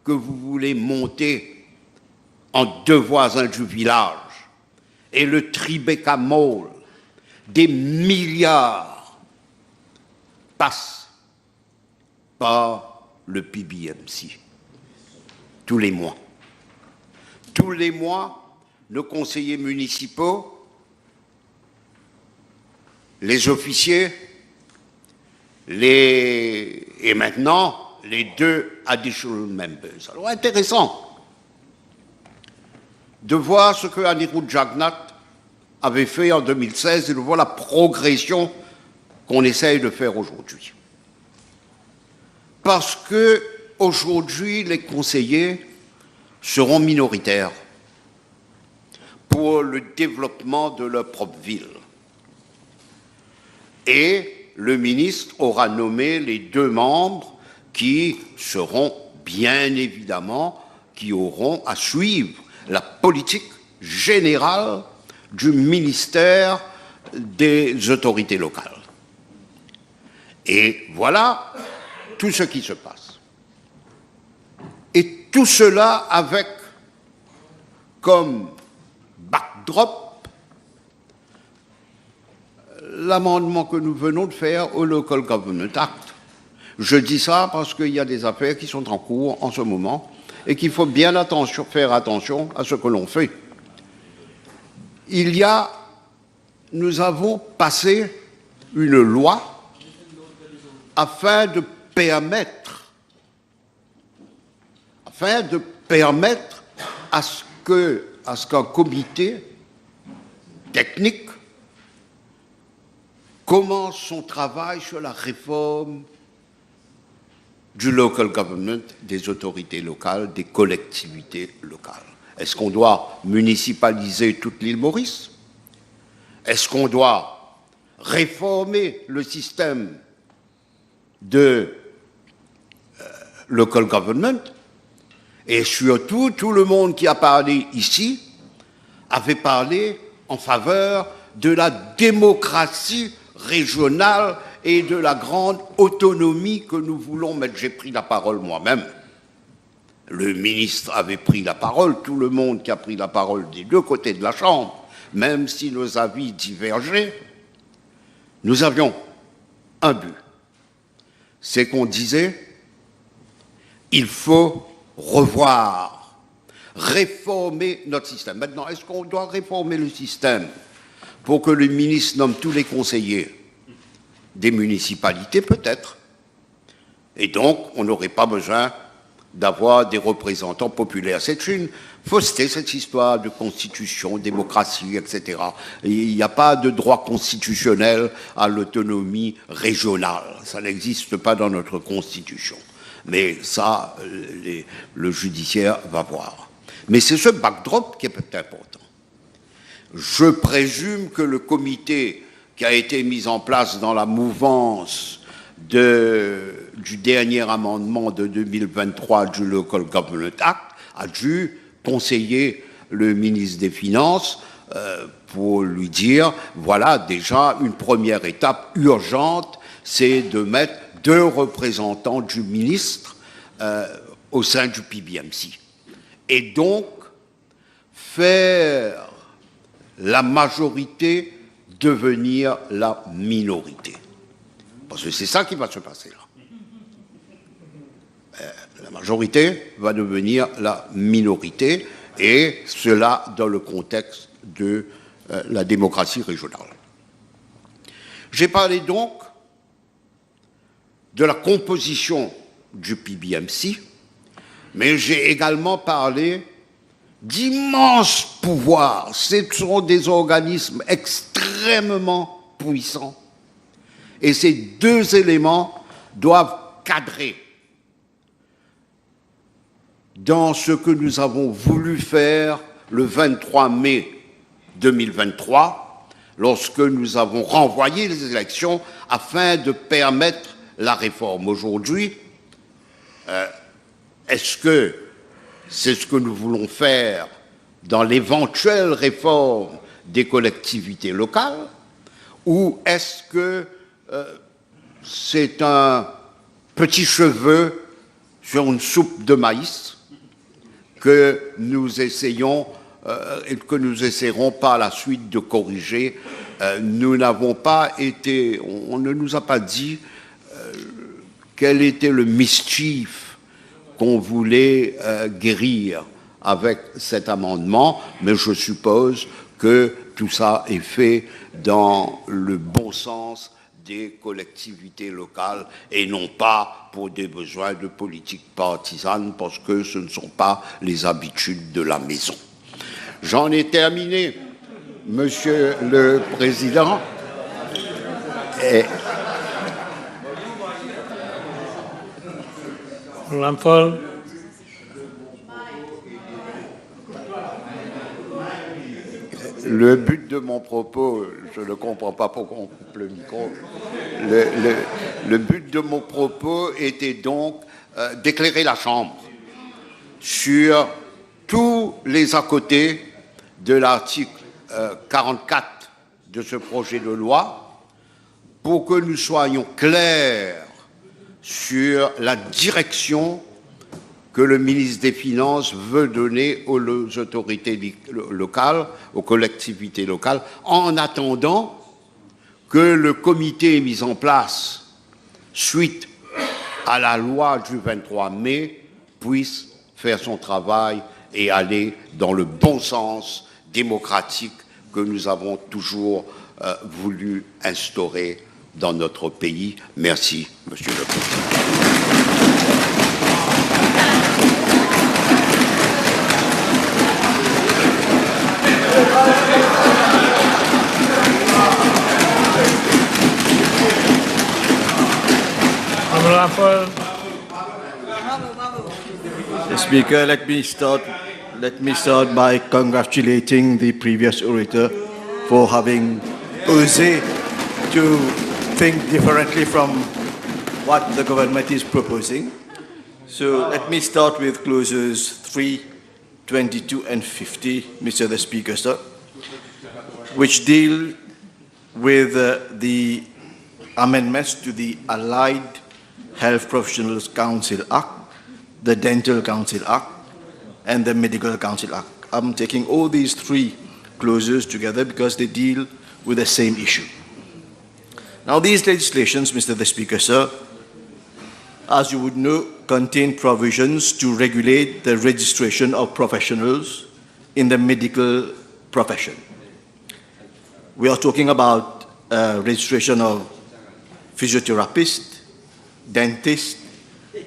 que vous voulez monter en 2 voisins du village et le Tribeca Mall, des milliards passent par le PBMC tous les mois. Tous les mois, nos conseillers municipaux, les officiers, et maintenant les 2 additional members. Alors intéressant de voir ce que Anirudh Jagannath avait fait en 2016 et de voir la progression qu'on essaye de faire aujourd'hui. Parce que aujourd'hui, les conseillers seront minoritaires pour le développement de leur propre ville. Et le ministre aura nommé les 2 membres qui seront bien évidemment, qui auront à suivre la politique générale du ministère des autorités locales. Et voilà tout ce qui se passe. Et tout cela avec comme backdrop l'amendement que nous venons de faire au Local Government Act. Je dis ça parce qu'il y a des affaires qui sont en cours en ce moment et qu'il faut bien faire attention à ce que l'on fait. Nous avons passé une loi afin de permettre à ce qu'un comité technique commence son travail sur la réforme du local government, des autorités locales, des collectivités locales. Est-ce qu'on doit municipaliser toute l'île Maurice? Est-ce qu'on doit réformer le système de local government? Et surtout, tout le monde qui a parlé ici avait parlé en faveur de la démocratie régionale et de la grande autonomie que nous voulons mettre. J'ai pris la parole moi-même. Le ministre avait pris la parole, tout le monde qui a pris la parole des 2 côtés de la Chambre, même si nos avis divergeaient, nous avions un but. C'est qu'on disait, il faut revoir, réformer notre système. Maintenant, est-ce qu'on doit réformer le système pour que le ministre nomme tous les conseillers des municipalités? Peut-être. Et donc, on n'aurait pas besoin d'avoir des représentants populaires. C'est une fausseté, cette histoire de constitution, démocratie, etc. Il n'y a pas de droit constitutionnel à l'autonomie régionale. Ça n'existe pas dans notre constitution. Mais ça, le judiciaire va voir. Mais c'est ce backdrop qui est important. Je présume que le comité qui a été mis en place dans la mouvance du dernier amendement de 2023 du Local Government Act a dû conseiller le ministre des Finances pour lui dire, voilà, déjà, une première étape urgente, c'est de mettre 2 représentants du ministre au sein du PBMC. Et donc, faire la majorité devenir la minorité. Parce que c'est ça qui va se passer là. La majorité va devenir la minorité, et cela dans le contexte de la démocratie régionale. J'ai parlé donc de la composition du PBMC, mais j'ai également parlé d'immenses pouvoirs. Ce sont des organismes extrêmement puissants. Et ces 2 éléments doivent cadrer dans ce que nous avons voulu faire le 23 mai 2023, lorsque nous avons renvoyé les élections afin de permettre la réforme. Aujourd'hui, est-ce que c'est ce que nous voulons faire dans l'éventuelle réforme des collectivités locales, ou est-ce que c'est un petit cheveu sur une soupe de maïs que nous essayons et que nous essaierons par la suite de corriger? Nous n'avons pas été, on ne nous a pas dit quel était le mischief qu'on voulait guérir avec cet amendement, mais je suppose que tout ça est fait dans le bon sens des collectivités locales et non pas pour des besoins de politique partisane, parce que ce ne sont pas les habitudes de la maison. J'en ai terminé, Monsieur le Président. Et Lampol. Le but de mon propos, je ne comprends pas pourquoi on coupe le micro. Le but de mon propos était donc d'éclairer la Chambre sur tous les à côté de l'article 44 de ce projet de loi, pour que nous soyons clairs sur la direction que le ministre des Finances veut donner aux autorités locales, aux collectivités locales, en attendant que le comité mis en place suite à la loi du 23 mai puisse faire son travail et aller dans le bon sens démocratique que nous avons toujours voulu instaurer dans notre pays. Merci, Monsieur le Président. Mr. Speaker, let me start by congratulating the previous orator for having osé to think differently from what the government is proposing. So let me start with clauses 3, 22 and 50, Mr. the Speaker, sir, which deal with the amendments to the Allied Health Professionals Council Act, the Dental Council Act, and the Medical Council Act. I'm taking all these 3 clauses together because they deal with the same issue. Now, these legislations, Mr. the Speaker, sir, as you would know, contain provisions to regulate the registration of professionals in the medical profession. We are talking about registration of physiotherapists, dentists,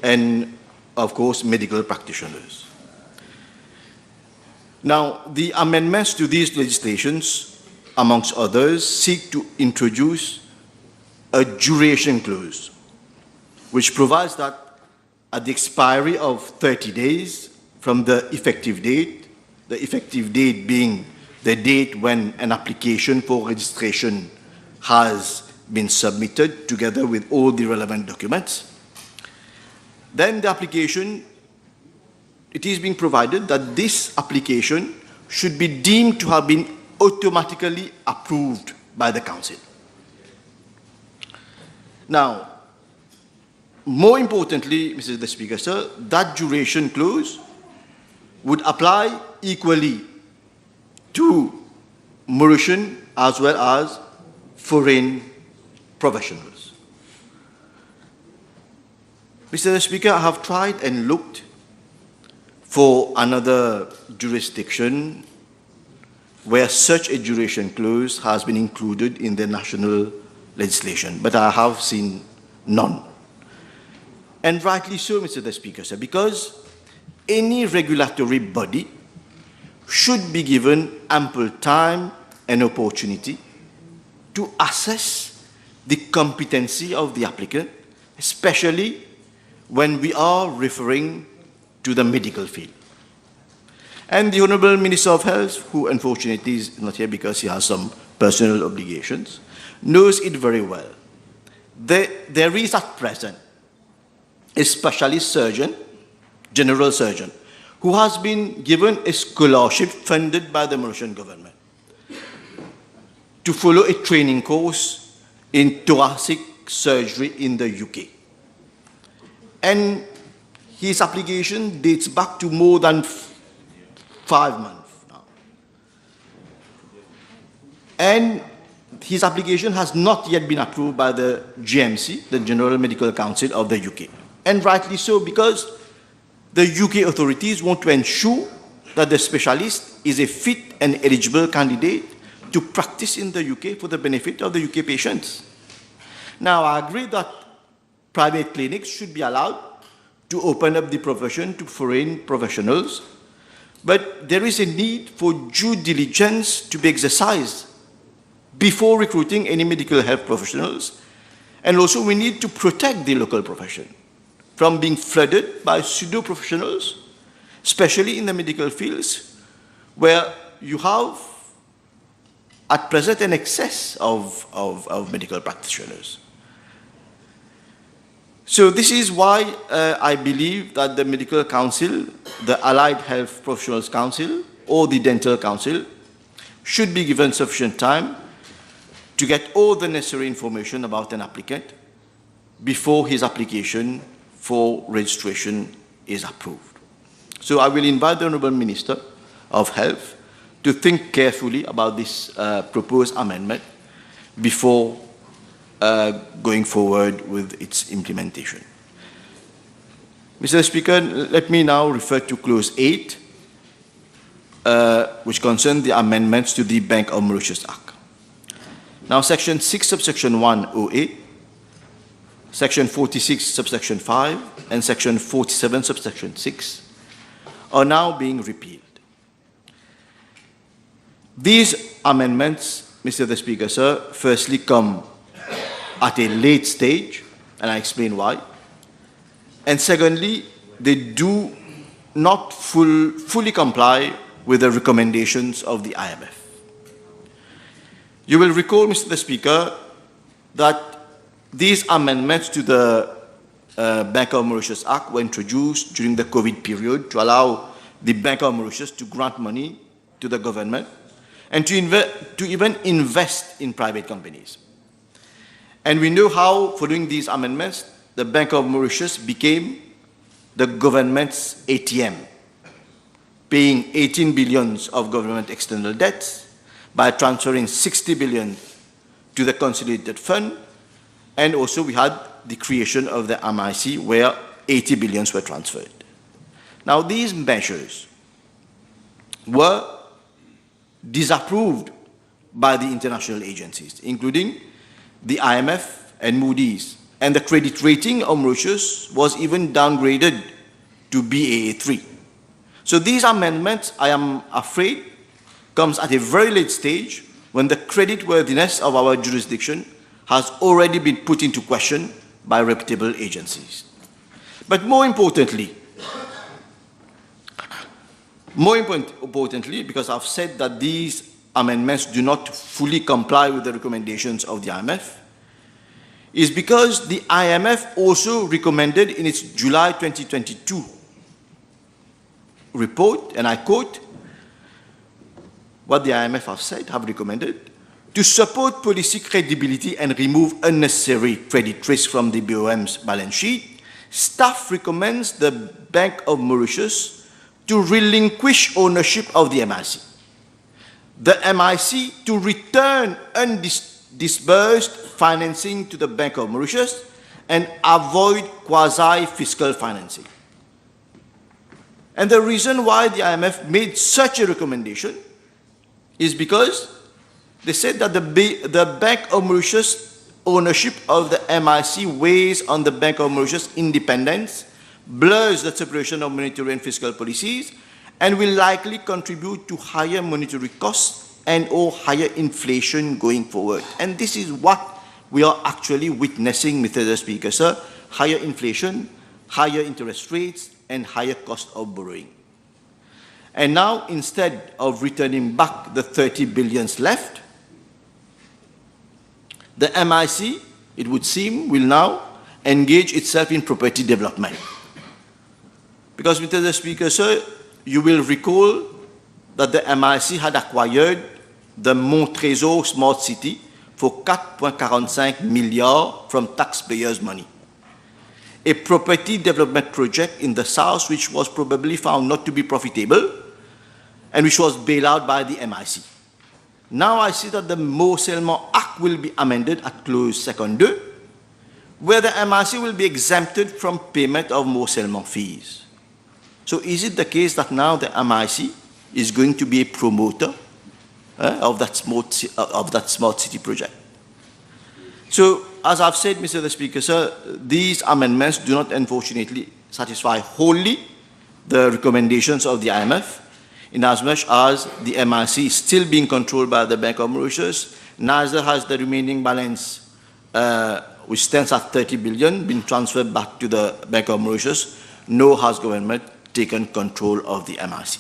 and, of course, medical practitioners. Now, the amendments to these legislations, amongst others, seek to introduce a duration clause, which provides that at the expiry of 30 days from the effective date, the effective date being the date when an application for registration has been submitted together with all the relevant documents. Then the application, it is being provided that this application should be deemed to have been automatically approved by the Council. Now, more importantly, Mr. the Speaker, sir, that duration clause would apply equally to Mauritian as well as foreign professionals. Mr. the Speaker, I have tried and looked for another jurisdiction where such a duration clause has been included in the national legislation, but I have seen none. And rightly so, Mr. the Speaker, sir, because any regulatory body should be given ample time and opportunity to assess the competency of the applicant, especially when we are referring to the medical field. And the Honourable Minister of Health, who unfortunately is not here because he has some personal obligations, knows it very well. There is at present a specialist surgeon, general surgeon, who has been given a scholarship funded by the Mauritian government to follow a training course in thoracic surgery in the UK. And his application dates back to more than 5 months now. And his application has not yet been approved by the GMC, the General Medical Council of the UK. And rightly so, because the UK authorities want to ensure that the specialist is a fit and eligible candidate to practice in the UK for the benefit of the UK patients. Now, I agree that private clinics should be allowed to open up the profession to foreign professionals, but there is a need for due diligence to be exercised before recruiting any medical health professionals, and also we need to protect the local profession from being flooded by pseudo-professionals, especially in the medical fields, where you have at present an excess of medical practitioners. So this is why I believe that the Medical Council, the Allied Health Professionals Council, or the Dental Council should be given sufficient time to get all the necessary information about an applicant before his application for registration is approved. So I will invite the Honourable Minister of Health to think carefully about this proposed amendment before going forward with its implementation. Mr. Speaker, let me now refer to Clause 8, which concerns the amendments to the Bank of Mauritius Act. Now, Section 6, subsection 1 OA, Section 46, subsection 5, and Section 47, subsection 6 are now being repealed. These amendments, Mr. the Speaker, sir, firstly come at a late stage, and I explain why. And secondly, they do not fully comply with the recommendations of the IMF. You will recall, Mr. the Speaker, that these amendments to the Bank of Mauritius Act were introduced during the COVID period to allow the Bank of Mauritius to grant money to the government and to even invest in private companies. And we know how, following these amendments, the Bank of Mauritius became the government's ATM, paying 18 billion of government external debts by transferring 60 billion to the consolidated fund, and also we had the creation of the MIC where 80 billion were transferred. Now these measures were disapproved by the international agencies, including the IMF and Moody's, and the credit rating of Mauritius was even downgraded to Baa3. So these amendments, I am afraid, comes at a very late stage when the creditworthiness of our jurisdiction has already been put into question by reputable agencies. But more importantly, More importantly, because I've said that these amendments do not fully comply with the recommendations of the IMF, is because the IMF also recommended in its July 2022 report, and I quote what the IMF have recommended, to support policy credibility and remove unnecessary credit risk from the BOM's balance sheet, staff recommends the Bank of Mauritius to relinquish ownership of the MIC. The MIC to return undisbursed financing to the Bank of Mauritius and avoid quasi-fiscal financing. And the reason why the IMF made such a recommendation is because they said that the Bank of Mauritius ownership of the MIC weighs on the Bank of Mauritius independence, blurs the separation of monetary and fiscal policies, and will likely contribute to higher monetary costs and or higher inflation going forward. And this is what we are actually witnessing, Mr. Speaker, sir. Higher inflation, higher interest rates, and higher cost of borrowing. And now, instead of returning back the 30 billions left, the MIC, it would seem, will now engage itself in property development. Because, Mr. Speaker, sir, you will recall that the MIC had acquired the Montréseau Smart City for 4.45 milliards from taxpayers' money. A property development project in the south which was probably found not to be profitable and which was bailed out by the MIC. Now I see that the Morcellement Act will be amended at clause second 2, where the MIC will be exempted from payment of Morcellement fees. So is it the case that now the MIC is going to be a promoter of that smart city project? So, as I've said, Mr. Speaker, sir, these amendments do not unfortunately satisfy wholly the recommendations of the IMF, inasmuch as the MIC is still being controlled by the Bank of Mauritius. Neither has the remaining balance, which stands at 30 billion, been transferred back to the Bank of Mauritius, nor has government taken control of the MIC.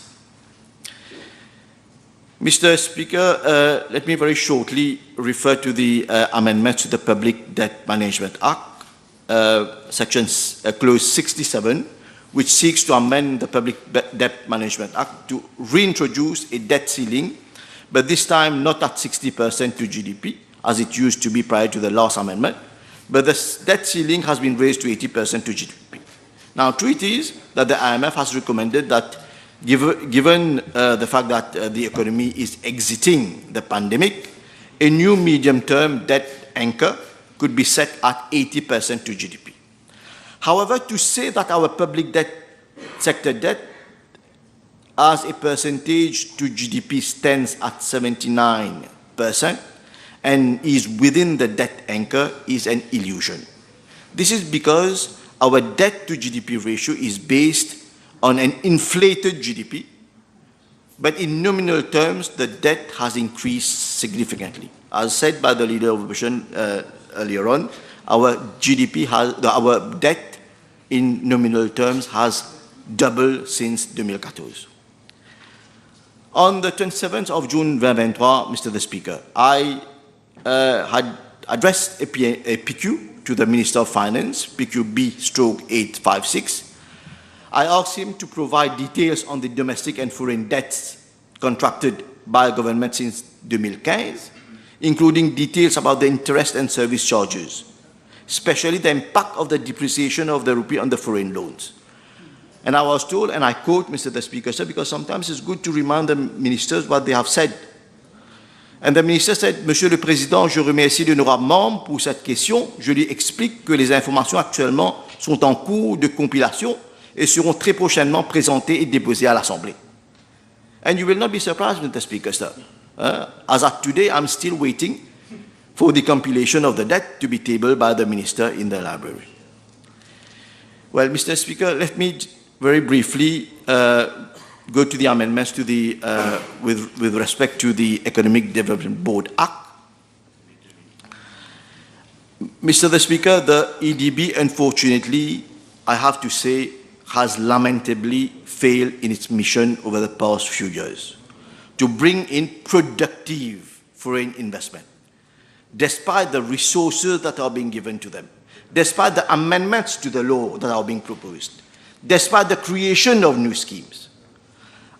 Mr. Speaker, let me very shortly refer to the amendments to the Public Debt Management Act, clause 67, which seeks to amend the Public Debt Management Act to reintroduce a debt ceiling, but this time not at 60% to GDP, as it used to be prior to the last amendment, but the debt ceiling has been raised to 80% to GDP. Now, true it is that the IMF has recommended that given the fact that the economy is exiting the pandemic, a new medium-term debt anchor could be set at 80% to GDP. However, to say that our public debt, sector debt, as a percentage to GDP stands at 79% and is within the debt anchor is an illusion. This is because our debt to GDP ratio is based on an inflated GDP, but in nominal terms, the debt has increased significantly. As said by the leader of opposition earlier on, our our debt in nominal terms has doubled since 2014. On the 27th of June 2023, Mr. Speaker, I had addressed a PQ to the Minister of Finance, PQB/856. I asked him to provide details on the domestic and foreign debts contracted by government since 2015, including details about the interest and service charges, especially the impact of the depreciation of the rupee on the foreign loans. And I was told, and I quote, Mr. Speaker, sir, because sometimes it's good to remind the ministers what they have said. And the minister said, Monsieur le Président, je remercie l'honorable membre pour cette question. Je lui explique que les informations actuellement sont en cours de compilation et seront très prochainement présentées et déposées à l'Assemblée. And you will not be surprised, Mr. Speaker, sir. As of today, I'm still waiting for the compilation of the debt to be tabled by the minister in the library. Well, Mr. Speaker, let me very briefly go to the amendments to the, with respect to the Economic Development Board Act. Mr. Speaker, the EDB, unfortunately, I have to say, has lamentably failed in its mission over the past few years to bring in productive foreign investment, despite the resources that are being given to them, despite the amendments to the law that are being proposed, despite the creation of new schemes.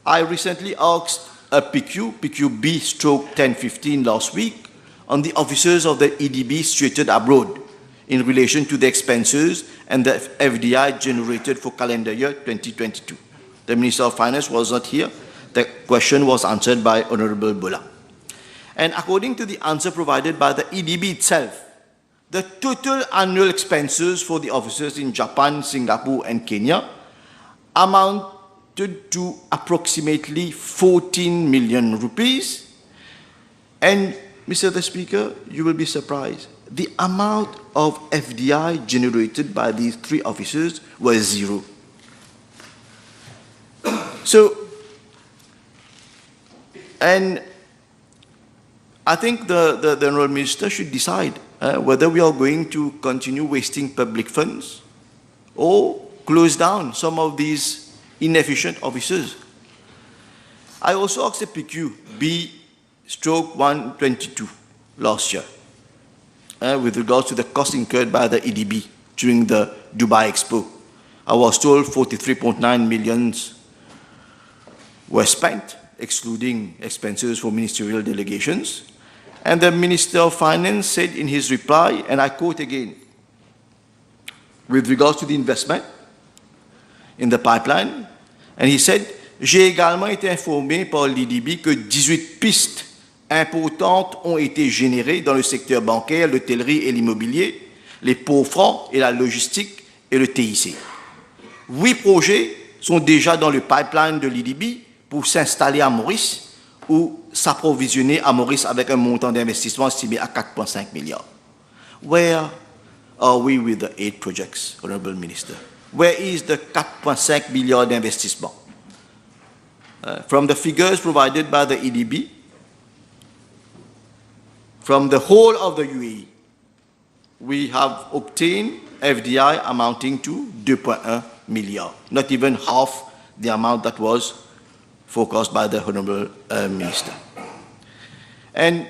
I recently asked a PQB/1015 last week on the officers of the EDB situated abroad in relation to the expenses and the FDI generated for calendar year 2022. The Minister of Finance was not here. The question was answered by Honorable Bola. And according to the answer provided by the EDB itself, the total annual expenses for the officers in Japan, Singapore, and Kenya amounted to approximately 14 million rupees. And, Mr. the Speaker, you will be surprised. The amount of FDI generated by these three officers was zero. So, and I think the Honourable Minister should decide whether we are going to continue wasting public funds or close down some of these inefficient officers. I also asked the PQB/122 last year with regards to the cost incurred by the EDB during the Dubai Expo. I was told 43.9 million were spent, excluding expenses for ministerial delegations. And the Minister of Finance said in his reply, and I quote again, with regards to the investment in the pipeline, and he said, j'ai également été informé par l'IDB que 18 pistes importantes ont été générées dans le secteur bancaire, l'hôtellerie et l'immobilier, les pots francs et la logistique et le TIC. 8 projets sont déjà dans le pipeline de l'IDB pour s'installer à Maurice ou s'approvisionner à Maurice avec un montant d'investissement estimé à 4,5 milliards. Where are we with the 8 projects, Honourable Minister? Where is the 4,5 milliards d'investissement? From the figures provided by the EDB, from the whole of the UAE, we have obtained FDI amounting to 2.1 milliards, not even half the amount that was forecast by the Honourable Minister. And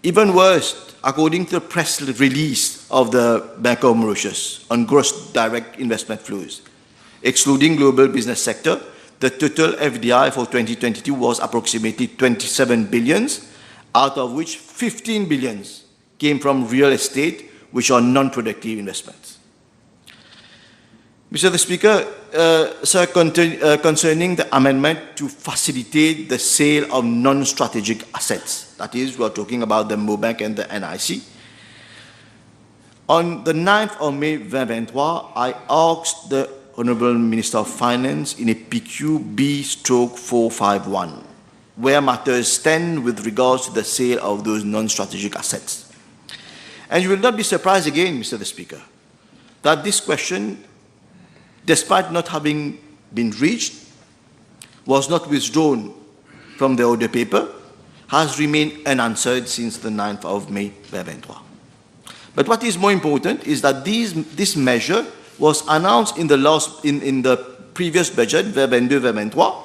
even worse, according to the press release of the Bank of Mauritius on gross direct investment flows, excluding global business sector, the total FDI for 2022 was approximately 27 billions, out of which 15 billions came from real estate, which are non-productive investments. Mr. the Speaker, sir, concerning the amendment to facilitate the sale of non-strategic assets, that is, we are talking about the MoBank and the NIC. On the 9th of May 2023, I asked the Honourable Minister of Finance in a PQB/451, where matters stand with regards to the sale of those non-strategic assets. And you will not be surprised again, Mr. the Speaker, that this question, despite not having been reached, was not withdrawn from the order paper, has remained unanswered since the 9th of May 2023. But what is more important is that this measure was announced in the previous budget, 2022-2023,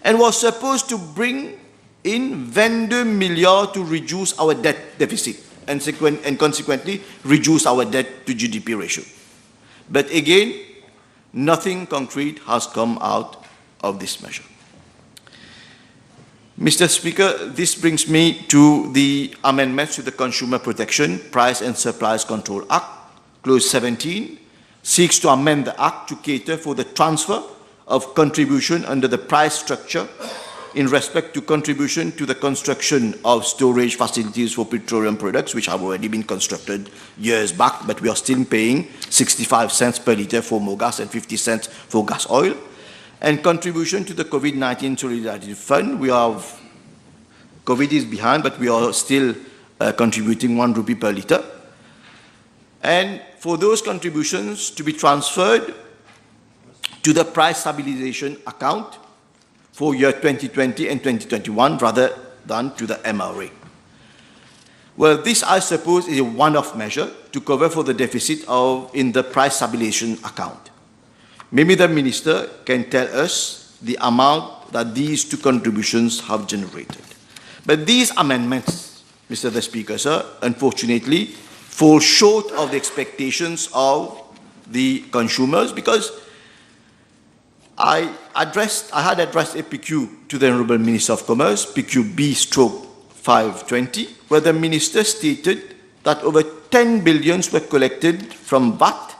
and was supposed to bring in 22 milliards to reduce our debt deficit and consequently reduce our debt to GDP ratio. But again, nothing concrete has come out of this measure. Mr. Speaker, this brings me to the amendments to the Consumer Protection, Price and Supplies Control Act, Clause 17, seeks to amend the Act to cater for the transfer of contribution under the price structure in respect to contribution to the construction of storage facilities for petroleum products, which have already been constructed years back, but we are still paying 65 cents per litre for MoGas and 50 cents for gas oil. And contribution to the COVID-19 Solidarity Fund, we have, COVID is behind, but we are still contributing 1 rupee per litre. And for those contributions to be transferred to the price stabilization account for year 2020 and 2021 rather than to the MRA. Well, this, I suppose, is a one-off measure to cover for the deficit in the price stabilization account. Maybe the Minister can tell us the amount that these two contributions have generated. But these amendments, Mr. the Speaker, sir, unfortunately fall short of the expectations of the consumers, because I had addressed a PQ to the Honourable Minister of Commerce, PQ B/520, where the Minister stated that over 10 billions were collected from VAT,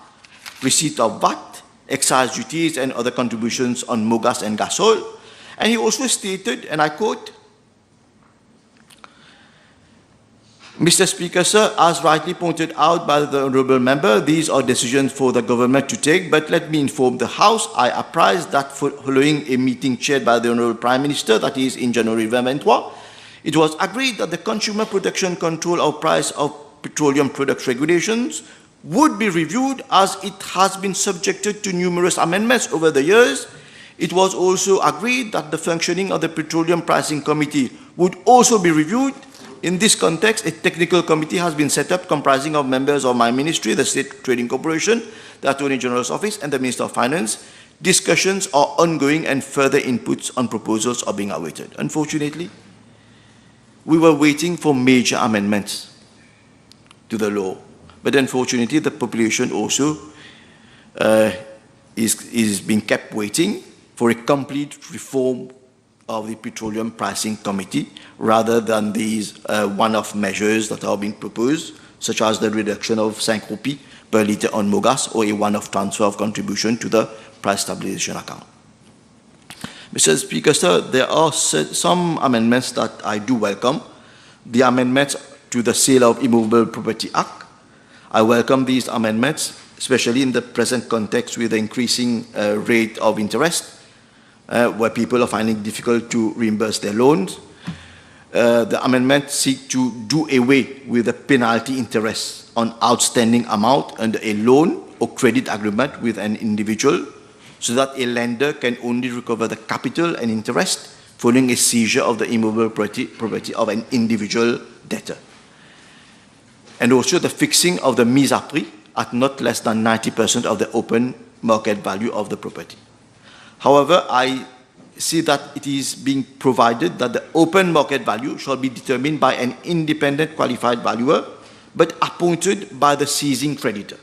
receipt of VAT, excise duties and other contributions on mogas and gas oil. And he also stated, and I quote, Mr. Speaker, sir, as rightly pointed out by the Honourable Member, these are decisions for the government to take, but let me inform the House, I apprise that following a meeting chaired by the Honourable Prime Minister, that is in January 2023, it was agreed that the Consumer Protection Control of Price of Petroleum Products Regulations would be reviewed, as it has been subjected to numerous amendments over the years. It was also agreed that the functioning of the Petroleum Pricing Committee would also be reviewed. In this context, a technical committee has been set up comprising of members of my ministry, the State Trading Corporation, the Attorney General's Office and the Minister of Finance. Discussions are ongoing and further inputs on proposals are being awaited. Unfortunately, we were waiting for major amendments to the law. But unfortunately, the population also is being kept waiting for a complete reform of the Petroleum Pricing Committee, rather than these one-off measures that are being proposed, such as the reduction of 5 rupees per litre on mogas, or a one-off transfer of contribution to the price stabilization account. Mr. Speaker, sir, there are some amendments that I do welcome. The amendments to the Sale of Immovable Property Act. I welcome these amendments, especially in the present context with the increasing rate of interest, where people are finding it difficult to reimburse their loans. The amendments seek to do away with the penalty interest on outstanding amount under a loan or credit agreement with an individual, so that a lender can only recover the capital and interest following a seizure of the immovable property of an individual debtor. And also the fixing of the mise à prix at not less than 90% of the open market value of the property. However, I see that it is being provided that the open market value shall be determined by an independent qualified valuer, but appointed by the seizing creditor.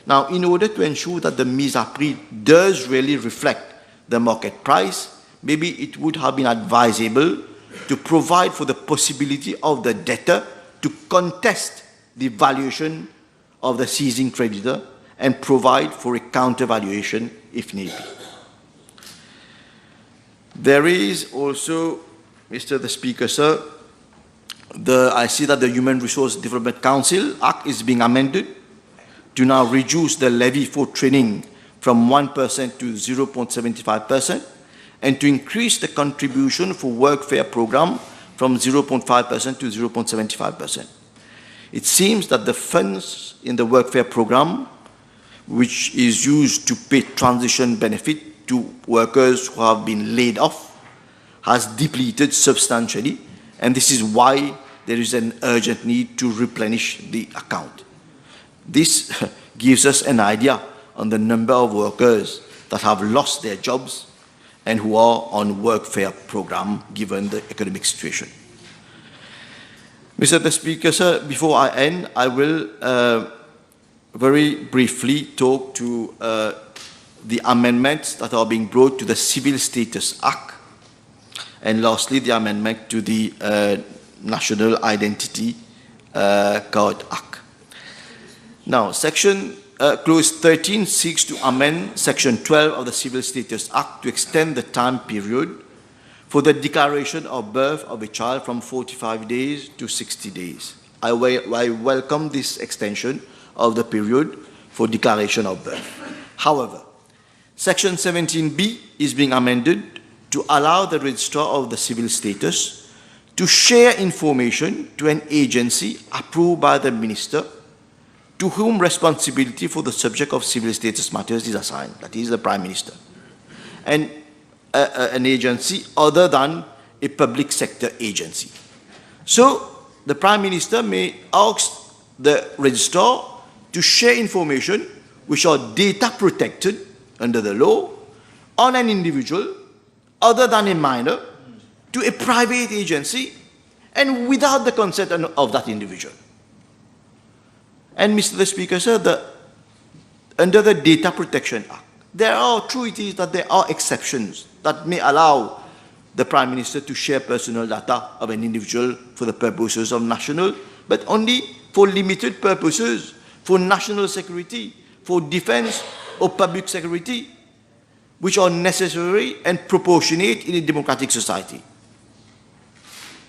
Now, in order to ensure that the mise à prix does really reflect the market price, maybe it would have been advisable to provide for the possibility of the debtor to contest the valuation of the seizing creditor and provide for a counter-valuation if need be. There is also, Mr. the Speaker, sir, I see that the Human Resource Development Council Act is being amended to now reduce the levy for training from 1% to 0.75%, and to increase the contribution for workfare program from 0.5% to 0.75%. It seems that the funds in the workfare program, which is used to pay transition benefit to workers who have been laid off, has depleted substantially, and this is why there is an urgent need to replenish the account. This gives us an idea on the number of workers that have lost their jobs and who are on workfare program given the economic situation. Mr. the Speaker, sir, before I end, I will very briefly talk to the amendments that are being brought to the Civil Status Act, and lastly, the amendment to the National Identity Card Act. Now, Clause 13 seeks to amend Section 12 of the Civil Status Act to extend the time period for the declaration of birth of a child from 45 days to 60 days. I welcome this extension of the period for declaration of birth. However, Section 17B is being amended to allow the Registrar of the Civil Status to share information to an agency approved by the Minister to whom responsibility for the subject of civil status matters is assigned, that is the Prime Minister, and an agency other than a public sector agency. So the Prime Minister may ask the Registrar to share information which are data protected under the law on an individual other than a minor to a private agency and without the consent of that individual. And Mr. Speaker, sir, under the Data Protection Act, there are, true it is that there are exceptions that may allow the Prime Minister to share personal data of an individual for the purposes of national, but only for limited purposes, for national security, for defense or public security, which are necessary and proportionate in a democratic society.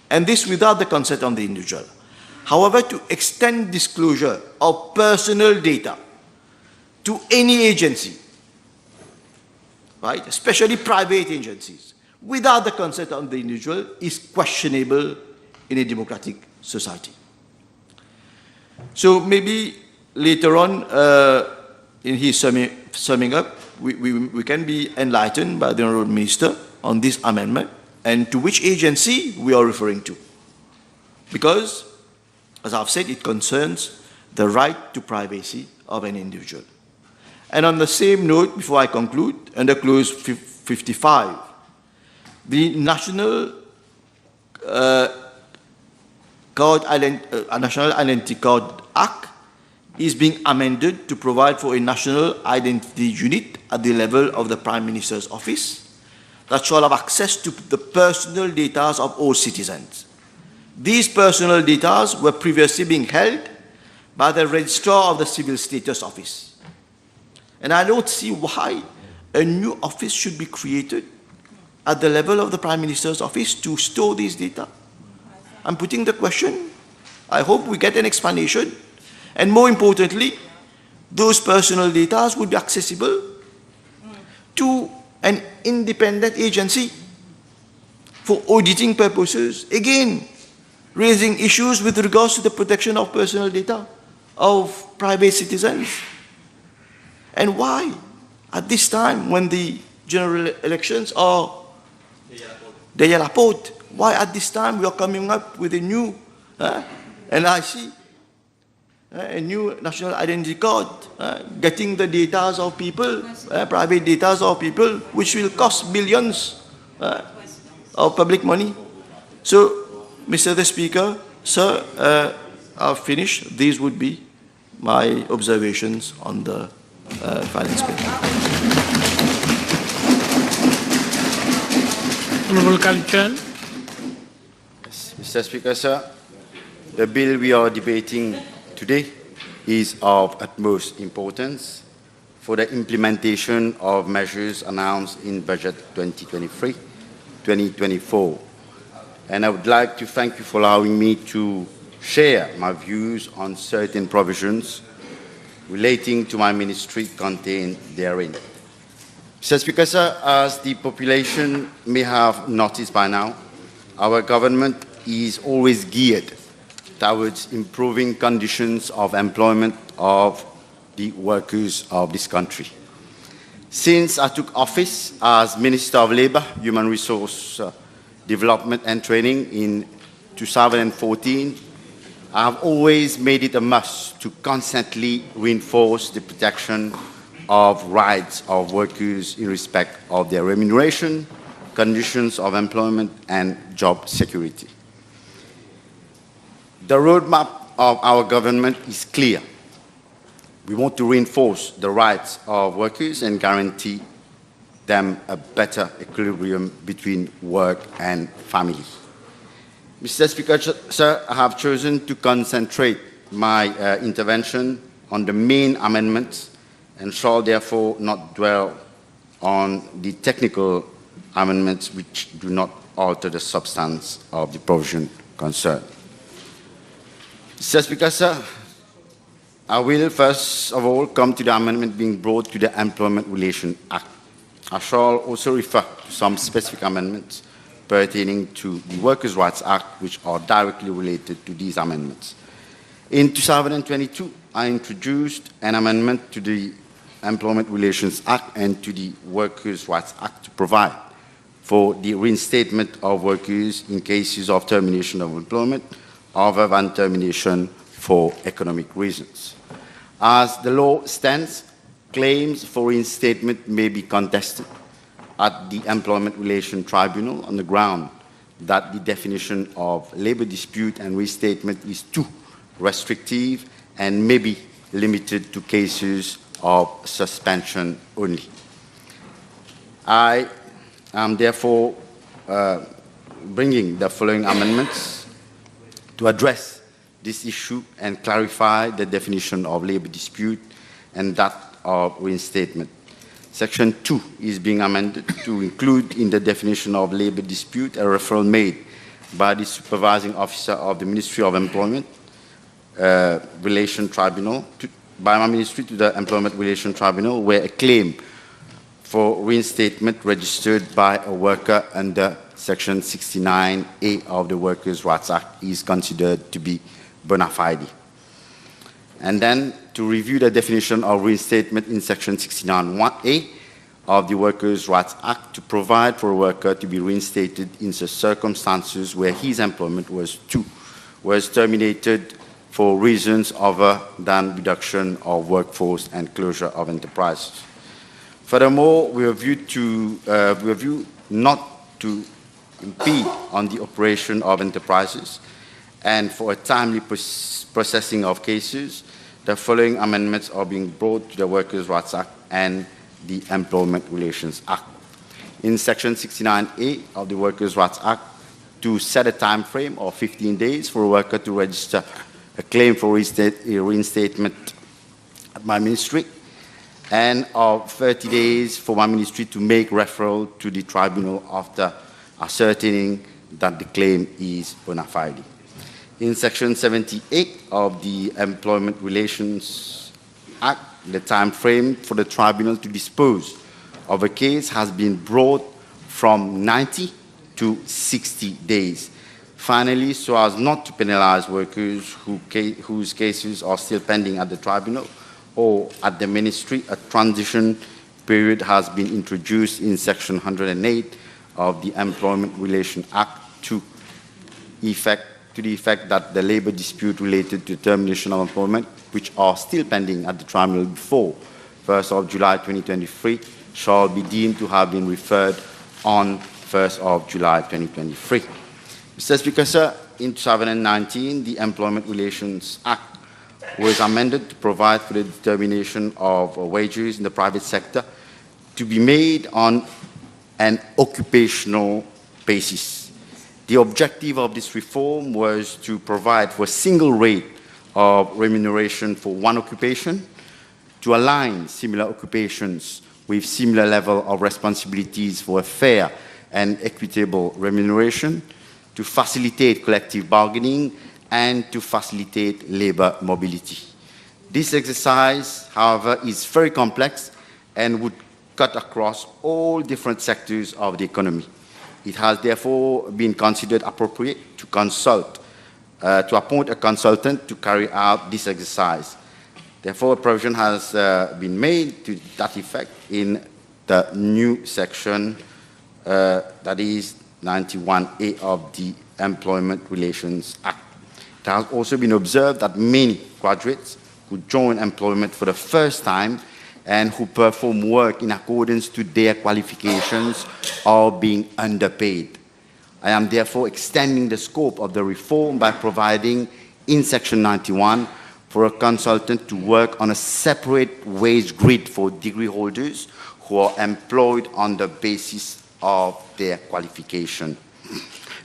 And this without the consent of the individual. However, to extend disclosure of personal data to any agency, right, especially private agencies, without the consent of the individual is questionable in a democratic society. So maybe later on, in his summing up, we can be enlightened by the Honourable Minister on this amendment and to which agency we are referring to. Because, as I've said, it concerns the right to privacy of an individual. And on the same note, before I conclude, under clause 55, the National National Identity Card Act is being amended to provide for a national identity unit at the level of the Prime Minister's office that shall have access to the personal data of all citizens. These personal data were previously being held by the Registrar of the Civil Status Office. And I don't see why a new office should be created at the level of the Prime Minister's office to store these data. I'm putting the question. I hope we get an explanation. And more importantly, those personal data would be accessible to an independent agency for auditing purposes. Again, raising issues with regards to the protection of personal data of private citizens. And why, at this time, when the general elections are Deyalapot, why at this time we are coming up with a new NIC, a new national identity card, getting the data of people, private data of people, which will cost billions of public money. So, Mr. the Speaker, sir, I've finished. These would be my observations on the finance bill. Honourable Kalichan. Yes, Mr. Speaker, sir, the bill we are debating today is of utmost importance for the implementation of measures announced in Budget 2023-2024. And I would like to thank you for allowing me to share my views on certain provisions relating to my ministry contained therein. Mr. Speaker, sir, as the population may have noticed by now, our government is always geared towards improving conditions of employment of the workers of this country. Since I took office as Minister of Labour, Human Resource Development and Training in 2014, I have always made it a must to constantly reinforce the protection of rights of workers in respect of their remuneration, conditions of employment, and job security. The roadmap of our government is clear. We want to reinforce the rights of workers and guarantee them a better equilibrium between work and family. Mr. Speaker, sir, I have chosen to concentrate my intervention on the main amendments and shall therefore not dwell on the technical amendments which do not alter the substance of the provision concerned. Mr. Speaker, sir, I will first of all come to the amendment being brought to the Employment Relations Act. I shall also refer to some specific amendments pertaining to the Workers' Rights Act, which are directly related to these amendments. In 2022, I introduced an amendment to the Employment Relations Act and to the Workers' Rights Act to provide for the reinstatement of workers in cases of termination of employment other than termination for economic reasons. As the law stands, claims for reinstatement may be contested at the Employment Relation Tribunal on the ground that the definition of labor dispute and restatement is too restrictive and may be limited to cases of suspension only. I am therefore bringing the following amendments to address this issue and clarify the definition of labor dispute and that of reinstatement. Section 2 is being amended to include in the definition of labor dispute a referral made by the supervising officer of the Ministry of Employment Relation Tribunal, by my ministry to the Employment Relation Tribunal, where a claim for reinstatement registered by a worker under Section 69A of the Workers' Rights Act is considered to be bona fide. And then to review the definition of reinstatement in Section 69A of the Workers' Rights Act to provide for a worker to be reinstated in the circumstances where his employment was terminated for reasons other than reduction of workforce and closure of enterprises. Furthermore, we are viewed not to impede on the operation of enterprises and for a timely processing of cases. The following amendments are being brought to the Workers' Rights Act and the Employment Relations Act. In Section 69A of the Workers' Rights Act, to set a time frame of 15 days for a worker to register a claim for reinstatement at my ministry, and of 30 days for my ministry to make referral to the tribunal after ascertaining that the claim is bona fide. In Section 78 of the Employment Relations Act, the time frame for the tribunal to dispose of a case has been brought from 90 to 60 days. Finally, so as not to penalize workers whose cases are still pending at the tribunal or at the ministry, a transition period has been introduced in Section 108 of the Employment Relations Act to the effect that the labor dispute related to termination of employment, which are still pending at the tribunal before 1st of July 2023, shall be deemed to have been referred on 1st of July 2023. Mr. Speaker, sir, in 2019, the Employment Relations Act was amended to provide for the determination of wages in the private sector to be made on an occupational basis. The objective of this reform was to provide for a single rate of remuneration for one occupation, to align similar occupations with similar level of responsibilities for a fair and equitable remuneration, to facilitate collective bargaining, and to facilitate labor mobility. This exercise, however, is very complex and would cut across all different sectors of the economy. It has therefore been considered appropriate to appoint a consultant to carry out this exercise. Therefore, a provision has been made to that effect in the new section, that is 91A of the Employment Relations Act. It has also been observed that many graduates who join employment for the first time and who perform work in accordance to their qualifications are being underpaid. I am therefore extending the scope of the reform by providing in Section 91 for a consultant to work on a separate wage grid for degree holders who are employed on the basis of their qualification.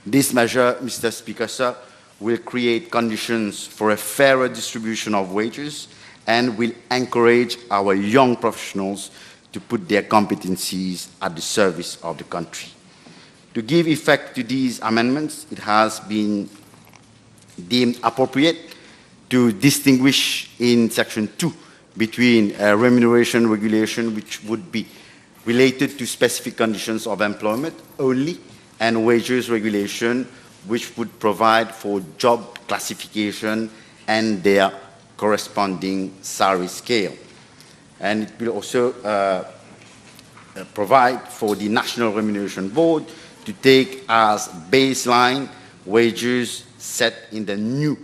This measure, Mr. Speaker, sir, will create conditions for a fairer distribution of wages and will encourage our young professionals to put their competencies at the service of the country. To give effect to these amendments, it has been deemed appropriate to distinguish in Section 2 between remuneration regulation, which would be related to specific conditions of employment only, and wages regulation, which would provide for job classification and their corresponding salary scale. And it will also provide for the National Remuneration Board to take as baseline wages set in the new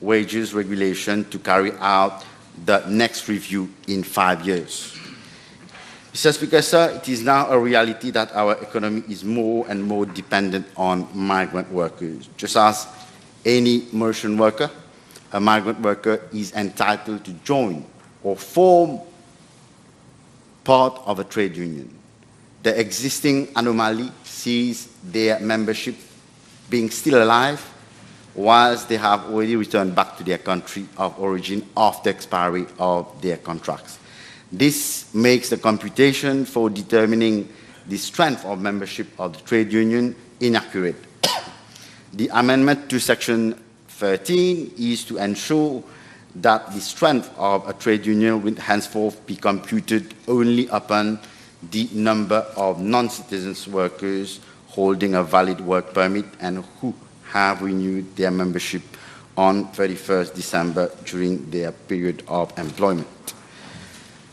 wages regulation to carry out the next review in 5 years. Mr. Speaker, sir, it is now a reality that our economy is more and more dependent on migrant workers. Just as any merchant worker, a migrant worker is entitled to join or form part of a trade union. The existing anomaly sees their membership being still alive whilst they have already returned back to their country of origin after expiry of their contracts. This makes the computation for determining the strength of membership of the trade union inaccurate. The amendment to Section 13 is to ensure that the strength of a trade union will henceforth be computed only upon the number of non-citizens workers holding a valid work permit and who have renewed their membership on 31st December during their period of employment.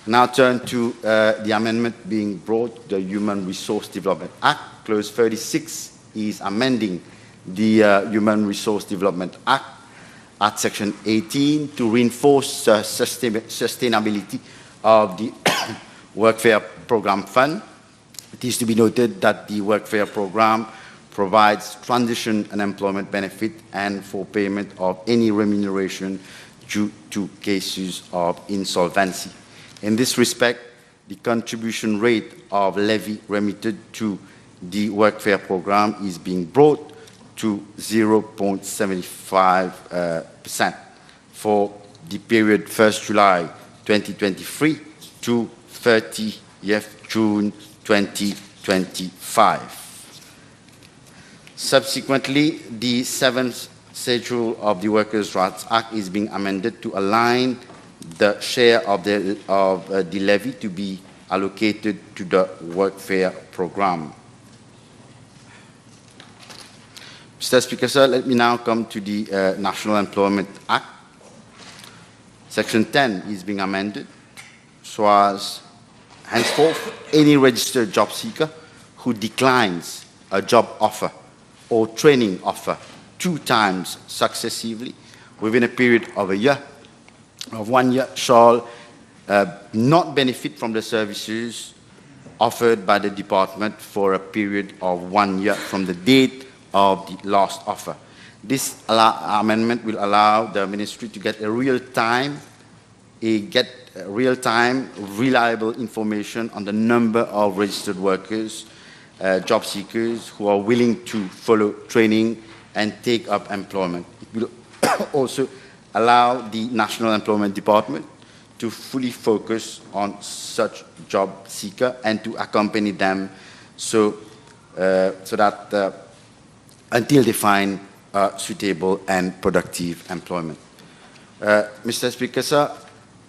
Now turn to the amendment being brought, the Human Resource Development Act. Clause 36 is amending the Human Resource Development Act at Section 18 to reinforce sustainability of the Workfare Program Fund. It is to be noted that the Workfare Program provides transition and employment benefit and for payment of any remuneration due to cases of insolvency. In this respect, the contribution rate of levy remitted to the Workfare Program is being brought to 0.75% for the period 1st July 2023 to 30th June 2025. Subsequently, the 7th schedule of the Workers' Rights Act is being amended to align the share of the levy to be allocated to the Workfare Program. Mr. Speaker, sir, let me now come to the National Employment Act. Section 10 is being amended so as henceforth any registered job seeker who declines a job offer or training offer 2 times successively within a period of 1 year shall not benefit from the services offered by the department for a period of 1 year from the date of the last offer. This amendment will allow the ministry to get real-time, reliable information on the number of registered workers, job seekers who are willing to follow training and take up employment. It will also allow the National Employment Department to fully focus on such job seeker and to accompany them so that until they find suitable and productive employment. Mr. Speaker, sir,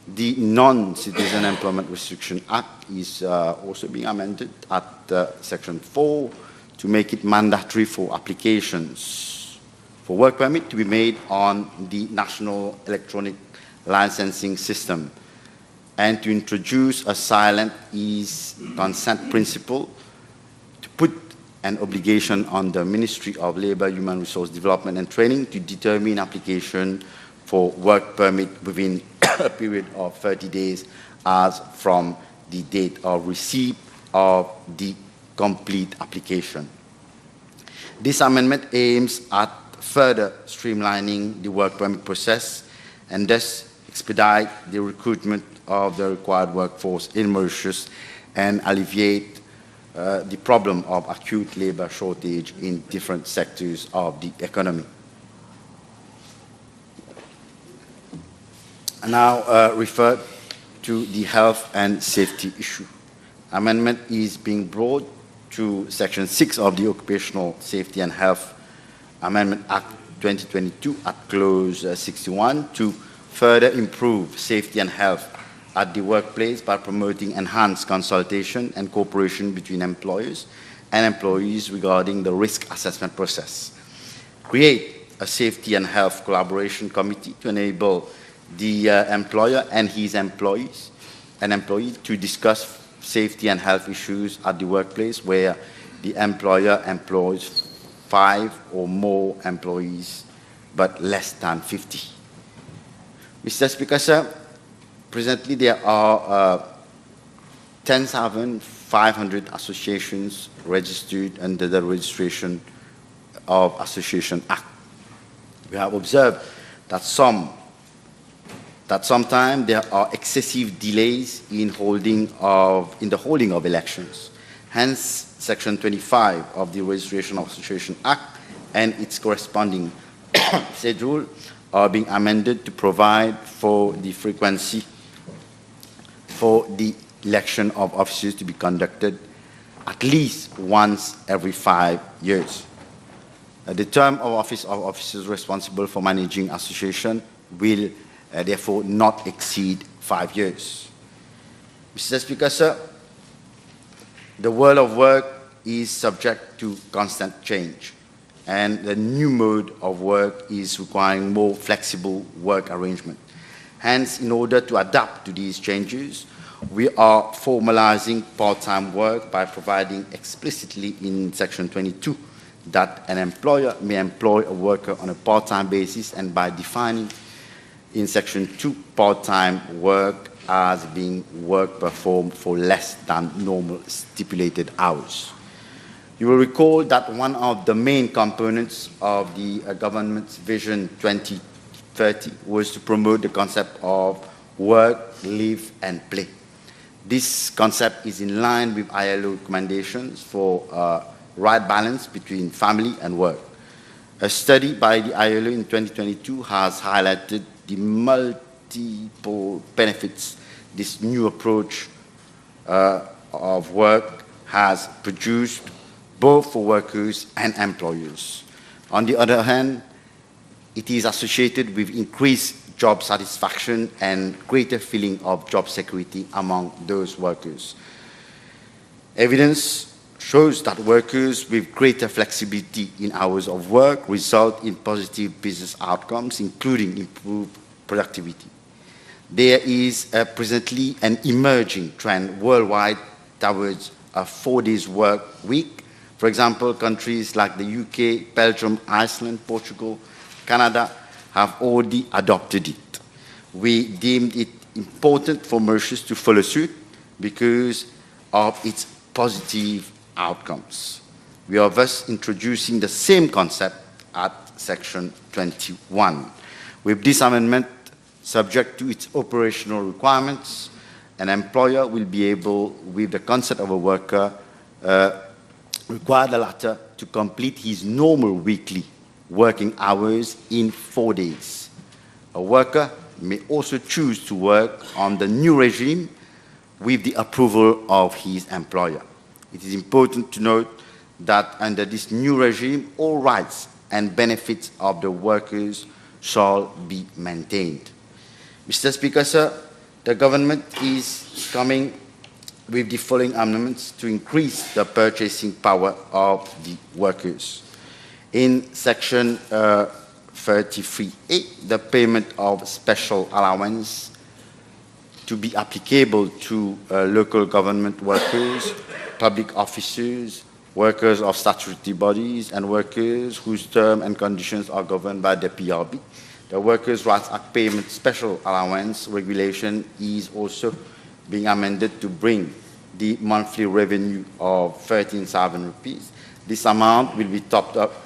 the Non-Citizen Employment Restriction Act is also being amended at Section 4 to make it mandatory for applications for work permit to be made on the National Electronic Licensing System and to introduce a silent ease consent principle to put an obligation on the Ministry of Labour, Human Resource Development and Training to determine application for work permit within a period of 30 days as from the date of receipt of the complete application. This amendment aims at further streamlining the work permit process and thus expedite the recruitment of the required workforce in Mauritius and alleviate the problem of acute labour shortage in different sectors of the economy. I now refer to the health and safety issue. Amendment is being brought to Section 6 of the Occupational Safety and Health Amendment Act 2022 at Clause 61 to further improve safety and health at the workplace by promoting enhanced consultation and cooperation between employers and employees regarding the risk assessment process. Create a safety and health collaboration committee to enable the employer and his employee to discuss safety and health issues at the workplace where the employer employs 5 or more employees but less than 50. Mr. Speaker, sir, presently there are 10,500 associations registered under the Registration of Association Act. We have observed that sometimes there are excessive delays in the holding of elections. Hence, Section 25 of the Registration of Association Act and its corresponding schedule are being amended to provide for the frequency for the election of officers to be conducted at least once every 5 years. The term of office of officers responsible for managing association will therefore not exceed 5 years. Mr. Speaker, sir, the world of work is subject to constant change, and the new mode of work is requiring more flexible work arrangement. Hence, in order to adapt to these changes, we are formalizing part-time work by providing explicitly in Section 22 that an employer may employ a worker on a part-time basis, and by defining in Section 2 part-time work as being work performed for less than normal stipulated hours. You will recall that one of the main components of the government's Vision 2030 was to promote the concept of work, live, and play. This concept is in line with ILO recommendations for right balance between family and work. A study by the ILO in 2022 has highlighted the multiple benefits this new approach of work has produced both for workers and employers. On the other hand, it is associated with increased job satisfaction and greater feeling of job security among those workers. Evidence shows that workers with greater flexibility in hours of work result in positive business outcomes, including improved productivity. There is presently an emerging trend worldwide towards a 4-day work week. For example, countries like the UK, Belgium, Iceland, Portugal, Canada have already adopted it. We deemed it important for Mauritius to follow suit because of its positive outcomes. We are thus introducing the same concept at Section 21. With this amendment, subject to its operational requirements, an employer will be able, with the consent of a worker, require the latter to complete his normal weekly working hours in 4 days. A worker may also choose to work on the new regime with the approval of his employer. It is important to note that under this new regime, all rights and benefits of the workers shall be maintained. Mr. Speaker, sir, the government is coming with the following amendments to increase the purchasing power of the workers. In Section 33A, the payment of special allowance to be applicable to local government workers, public officers, workers of statutory bodies, and workers whose terms and conditions are governed by the PRB. The Workers' Rights Act payment special allowance regulation is also being amended to bring the monthly revenue of 13,000 rupees. This amount will be topped up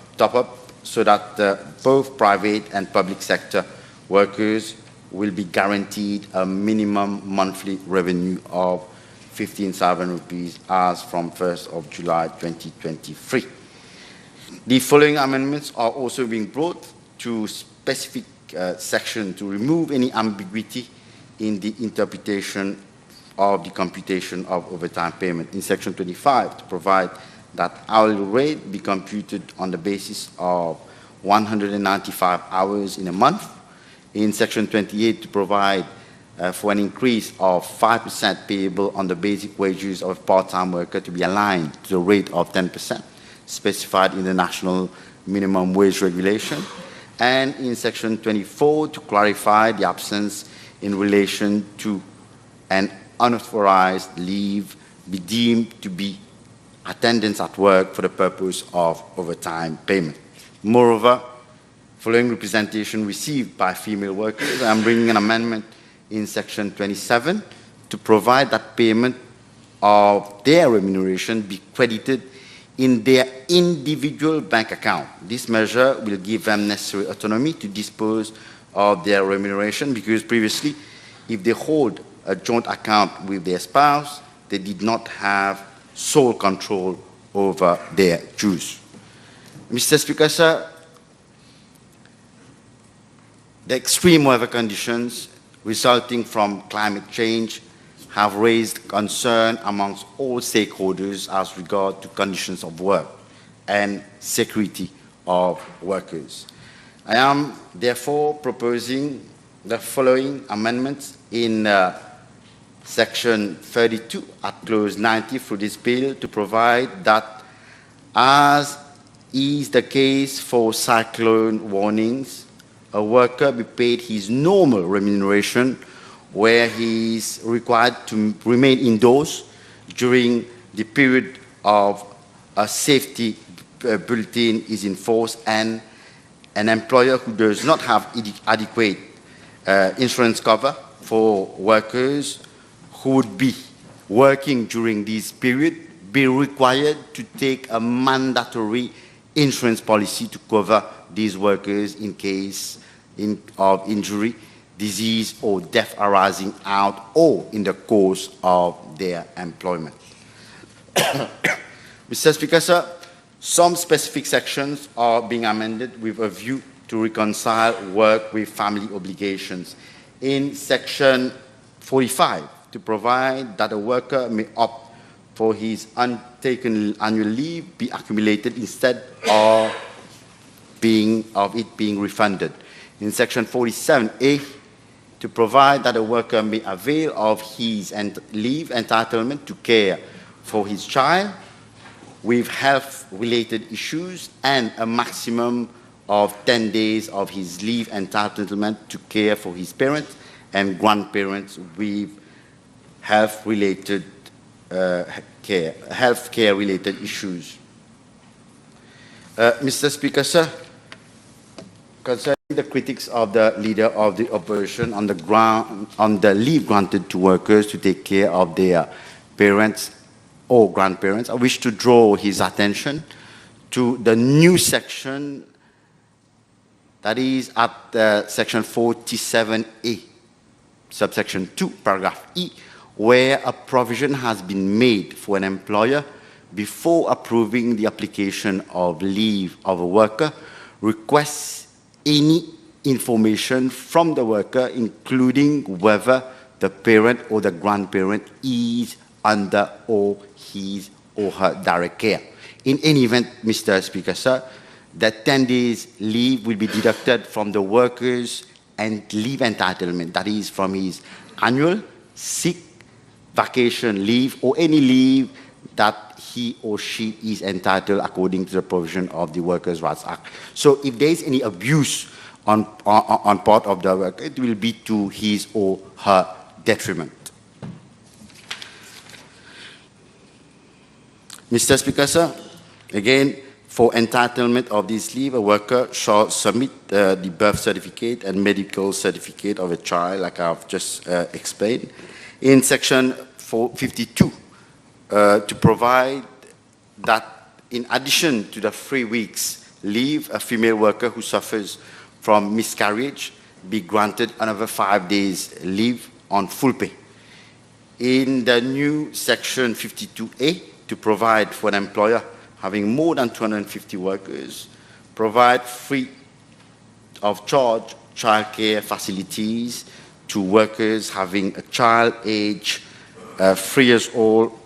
so that both private and public sector workers will be guaranteed a minimum monthly revenue of 15,000 rupees as from 1st of July 2023. The following amendments are also being brought to specific section to remove any ambiguity in the interpretation of the computation of overtime payment. In Section 25, to provide that hourly rate be computed on the basis of 195 hours in a month. In Section 28, to provide for an increase of 5% payable on the basic wages of a part-time worker to be aligned to the rate of 10% specified in the National Minimum Wage Regulation. And in Section 24, to clarify the absence in relation to an unauthorized leave be deemed to be attendance at work for the purpose of overtime payment. Moreover, following representation received by female workers, I am bringing an amendment in Section 27 to provide that payment of their remuneration be credited in their individual bank account. This measure will give them necessary autonomy to dispose of their remuneration, because previously, if they hold a joint account with their spouse, they did not have sole control over their dues. Mr. Speaker, sir, the extreme weather conditions resulting from climate change have raised concern amongst all stakeholders as regard to conditions of work and security of workers. I am therefore proposing the following amendments in Section 32 at Clause 90 through this bill, to provide that, as is the case for cyclone warnings, a worker be paid his normal remuneration where he is required to remain indoors during the period of a safety bulletin is in force, and an employer who does not have adequate insurance cover for workers who would be working during this period be required to take a mandatory insurance policy to cover these workers in case of injury, disease, or death arising out or in the course of their employment. Mr. Speaker, sir, some specific sections are being amended with a view to reconcile work with family obligations. In Section 45, to provide that a worker may opt for his untaken annual leave be accumulated instead of it being refunded. In Section 47A, to provide that a worker may avail of his leave entitlement to care for his child with health-related issues, and a maximum of 10 days of his leave entitlement to care for his parents and grandparents with health-related healthcare-related issues. Mr. Speaker, sir, concerning the critics of the leader of the opposition on the leave granted to workers to take care of their parents or grandparents, I wish to draw his attention to the new section that is at Section 47A, subsection 2, paragraph E, where a provision has been made for an employer, before approving the application of leave of a worker, requests any information from the worker, including whether the parent or the grandparent is under or his or her direct care. In any event, Mr. Speaker, sir, that 10 days leave will be deducted from the worker's leave entitlement, that is from his annual, sick, vacation leave, or any leave that he or she is entitled according to the provision of the Workers' Rights Act. So if there is any abuse on part of the worker, it will be to his or her detriment. Mr. Speaker, sir, again, for entitlement of this leave, a worker shall submit the birth certificate and medical certificate of a child, like I've just explained. In Section 52, to provide that in addition to the 3 weeks leave, a female worker who suffers from miscarriage be granted another 5 days leave on full pay. In the new Section 52A, to provide for an employer having more than 250 workers, provide free of charge childcare facilities to workers having a child age 3 years old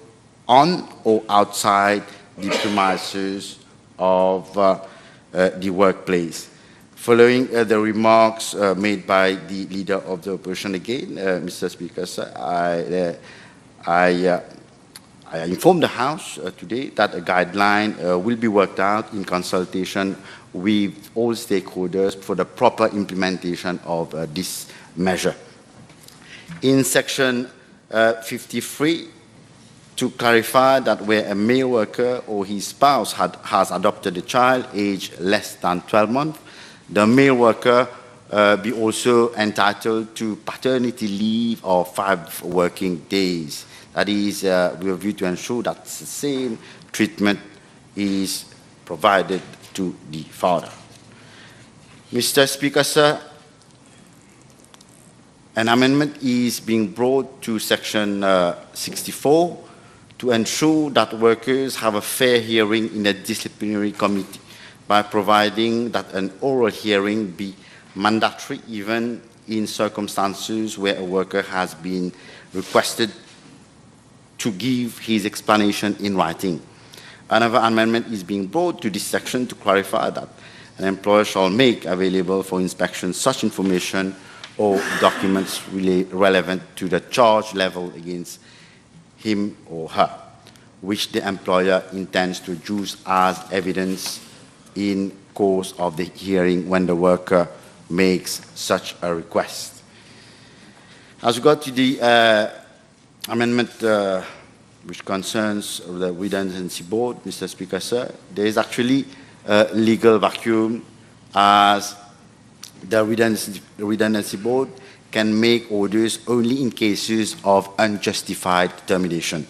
on or outside the premises of the workplace. Following the remarks made by the leader of the opposition again, Mr. Speaker, sir, I informed the House today that a guideline will be worked out in consultation with all stakeholders for the proper implementation of this measure. In Section 53, to clarify that where a male worker or his spouse has adopted a child aged less than 12 months, the male worker be also entitled to paternity leave of 5 working days. That is, with a view to ensure that the same treatment is provided to the father. Mr. Speaker, sir, an amendment is being brought to Section 64 to ensure that workers have a fair hearing in a disciplinary committee by providing that an oral hearing be mandatory even in circumstances where a worker has been requested to give his explanation in writing. Another amendment is being brought to this section to clarify that an employer shall make available for inspection such information or documents relevant to the charge level against him or her, which the employer intends to use as evidence in course of the hearing when the worker makes such a request. As regard to the amendment which concerns the redundancy board, Mr. Speaker, sir, there is actually a legal vacuum, as the redundancy board can make orders only in cases of unjustified termination.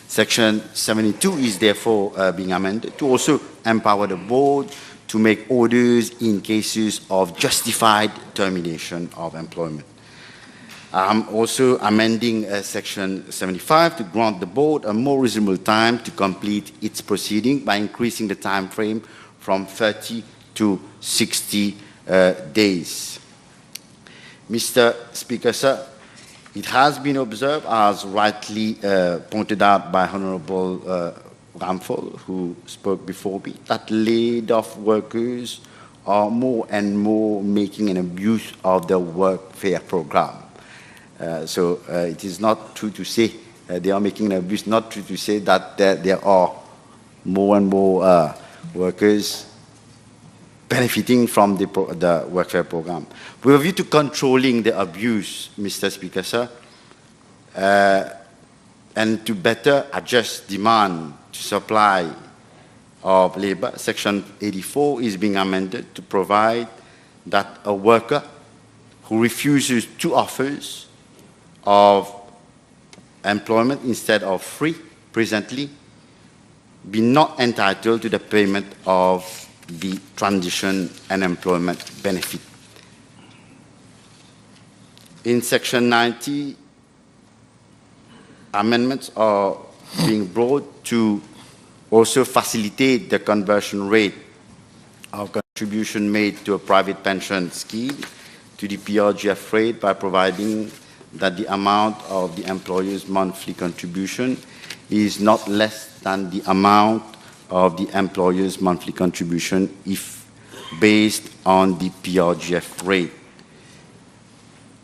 Section 72 is therefore being amended to also empower the board to make orders in cases of justified termination of employment. I'm also amending Section 75 to grant the board a more reasonable time to complete its proceeding by increasing the time frame from 30 to 60 days. Mr. Speaker, sir, it has been observed, as rightly pointed out by Honourable Ramphal, who spoke before me, that laid-off workers are more and more making an abuse of the workfare program. So it is not true to say they are making an abuse, not true to say that there are more and more workers benefiting from the workfare program. With a view to controlling the abuse, Mr. Speaker, sir, and to better adjust demand to supply of labor, Section 84 is being amended to provide that a worker who refuses two offers of employment instead of free presently be not entitled to the payment of the transition and employment benefit. In Section 90, amendments are being brought to also facilitate the conversion rate of contribution made to a private pension scheme to the PRGF rate by providing that the amount of the employer's monthly contribution is not less than the amount of the employer's monthly contribution if based on the PRGF rate.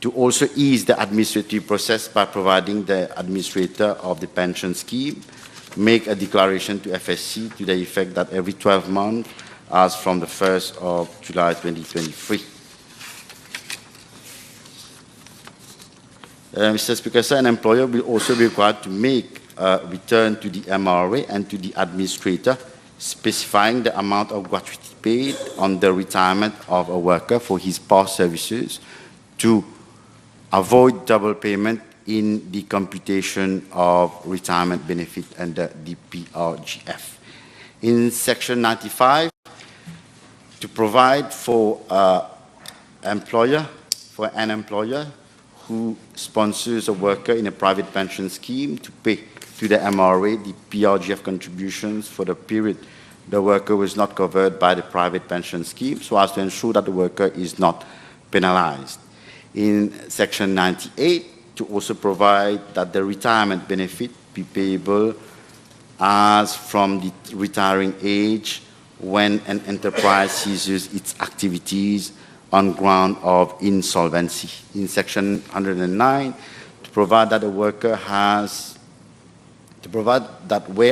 To also ease the administrative process by providing the administrator of the pension scheme make a declaration to FSC to the effect that every 12 months, as from the 1st of July 2023. Mr. Speaker, sir, an employer will also be required to make a return to the MRA and to the administrator specifying the amount of gratuity paid on the retirement of a worker for his past services to avoid double payment in the computation of retirement benefit under the PRGF. In Section 95, to provide for an employer who sponsors a worker in a private pension scheme to pay to the MRA the PRGF contributions for the period the worker was not covered by the private pension scheme, so as to ensure that the worker is not penalized. In Section 98, to also provide that the retirement benefit be payable as from the retiring age when an enterprise ceases its activities on ground of insolvency. In Section 109, to provide that where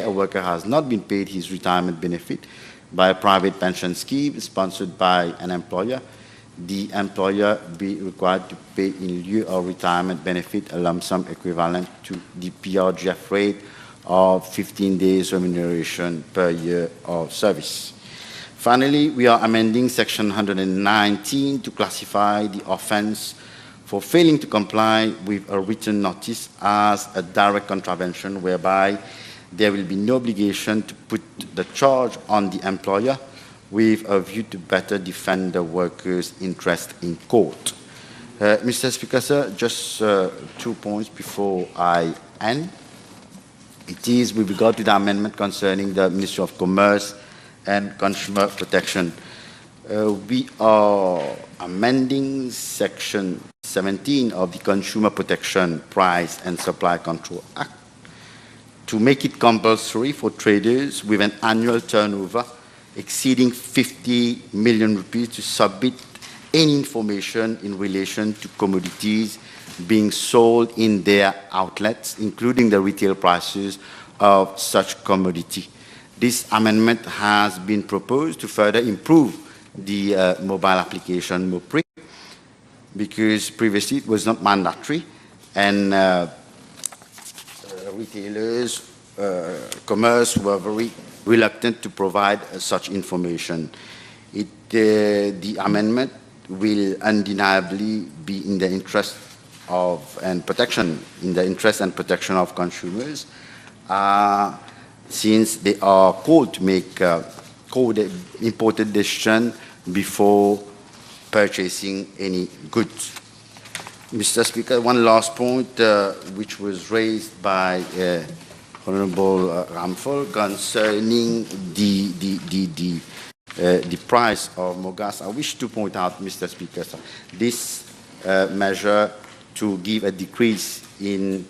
a worker has not been paid his retirement benefit by a private pension scheme sponsored by an employer, the employer be required to pay in lieu of retirement benefit a lump sum equivalent to the PRGF rate of 15 days remuneration per year of service. Finally, we are amending Section 119 to classify the offence for failing to comply with a written notice as a direct contravention whereby there will be no obligation to put the charge on the employer with a view to better defend the workers' interest in court. Mr. Speaker, sir, just 2 points before I end. It is with regard to the amendment concerning the Ministry of Commerce and Consumer Protection. We are amending Section 17 of the Consumer Protection Price and Supply Control Act to make it compulsory for traders with an annual turnover exceeding 50 million rupees to submit any information in relation to commodities being sold in their outlets, including the retail prices of such commodity. This amendment has been proposed to further improve the mobile application MOPRI, because previously it was not mandatory, and retailers, commerce were very reluctant to provide such information. The amendment will undeniably be in the interest of and protection, in the interest and protection of consumers, since they are called to make important decision before purchasing any goods. Mr. Speaker, one last point which was raised by Honorable Ramphal concerning the price of mogas. I wish to point out, Mr. Speaker, this measure to give a decrease in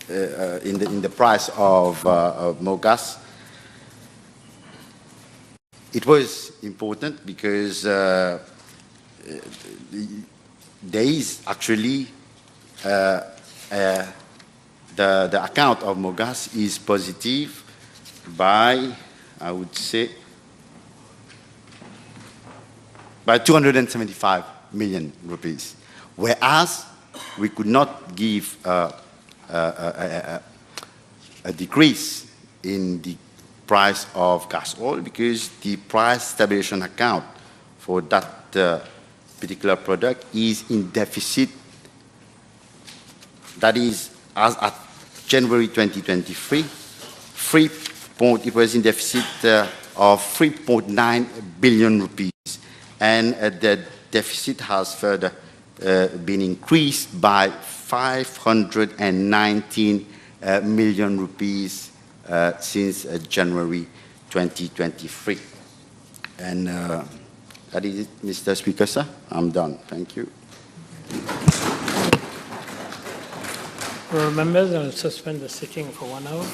the price of mogas. It was important because there is actually the account of mogas is positive by, I would say, by 275 million rupees, whereas we could not give a decrease in the price of gas oil because the price stabilization account for that particular product is in deficit. That is, as at January 2023, it was in deficit of 3.9 billion rupees. And the deficit has further been increased by 519 million rupees since January 2023. And that is it, Mr. Speaker, sir. I'm done. Thank you. Members, I will suspend the sitting for 1 hour.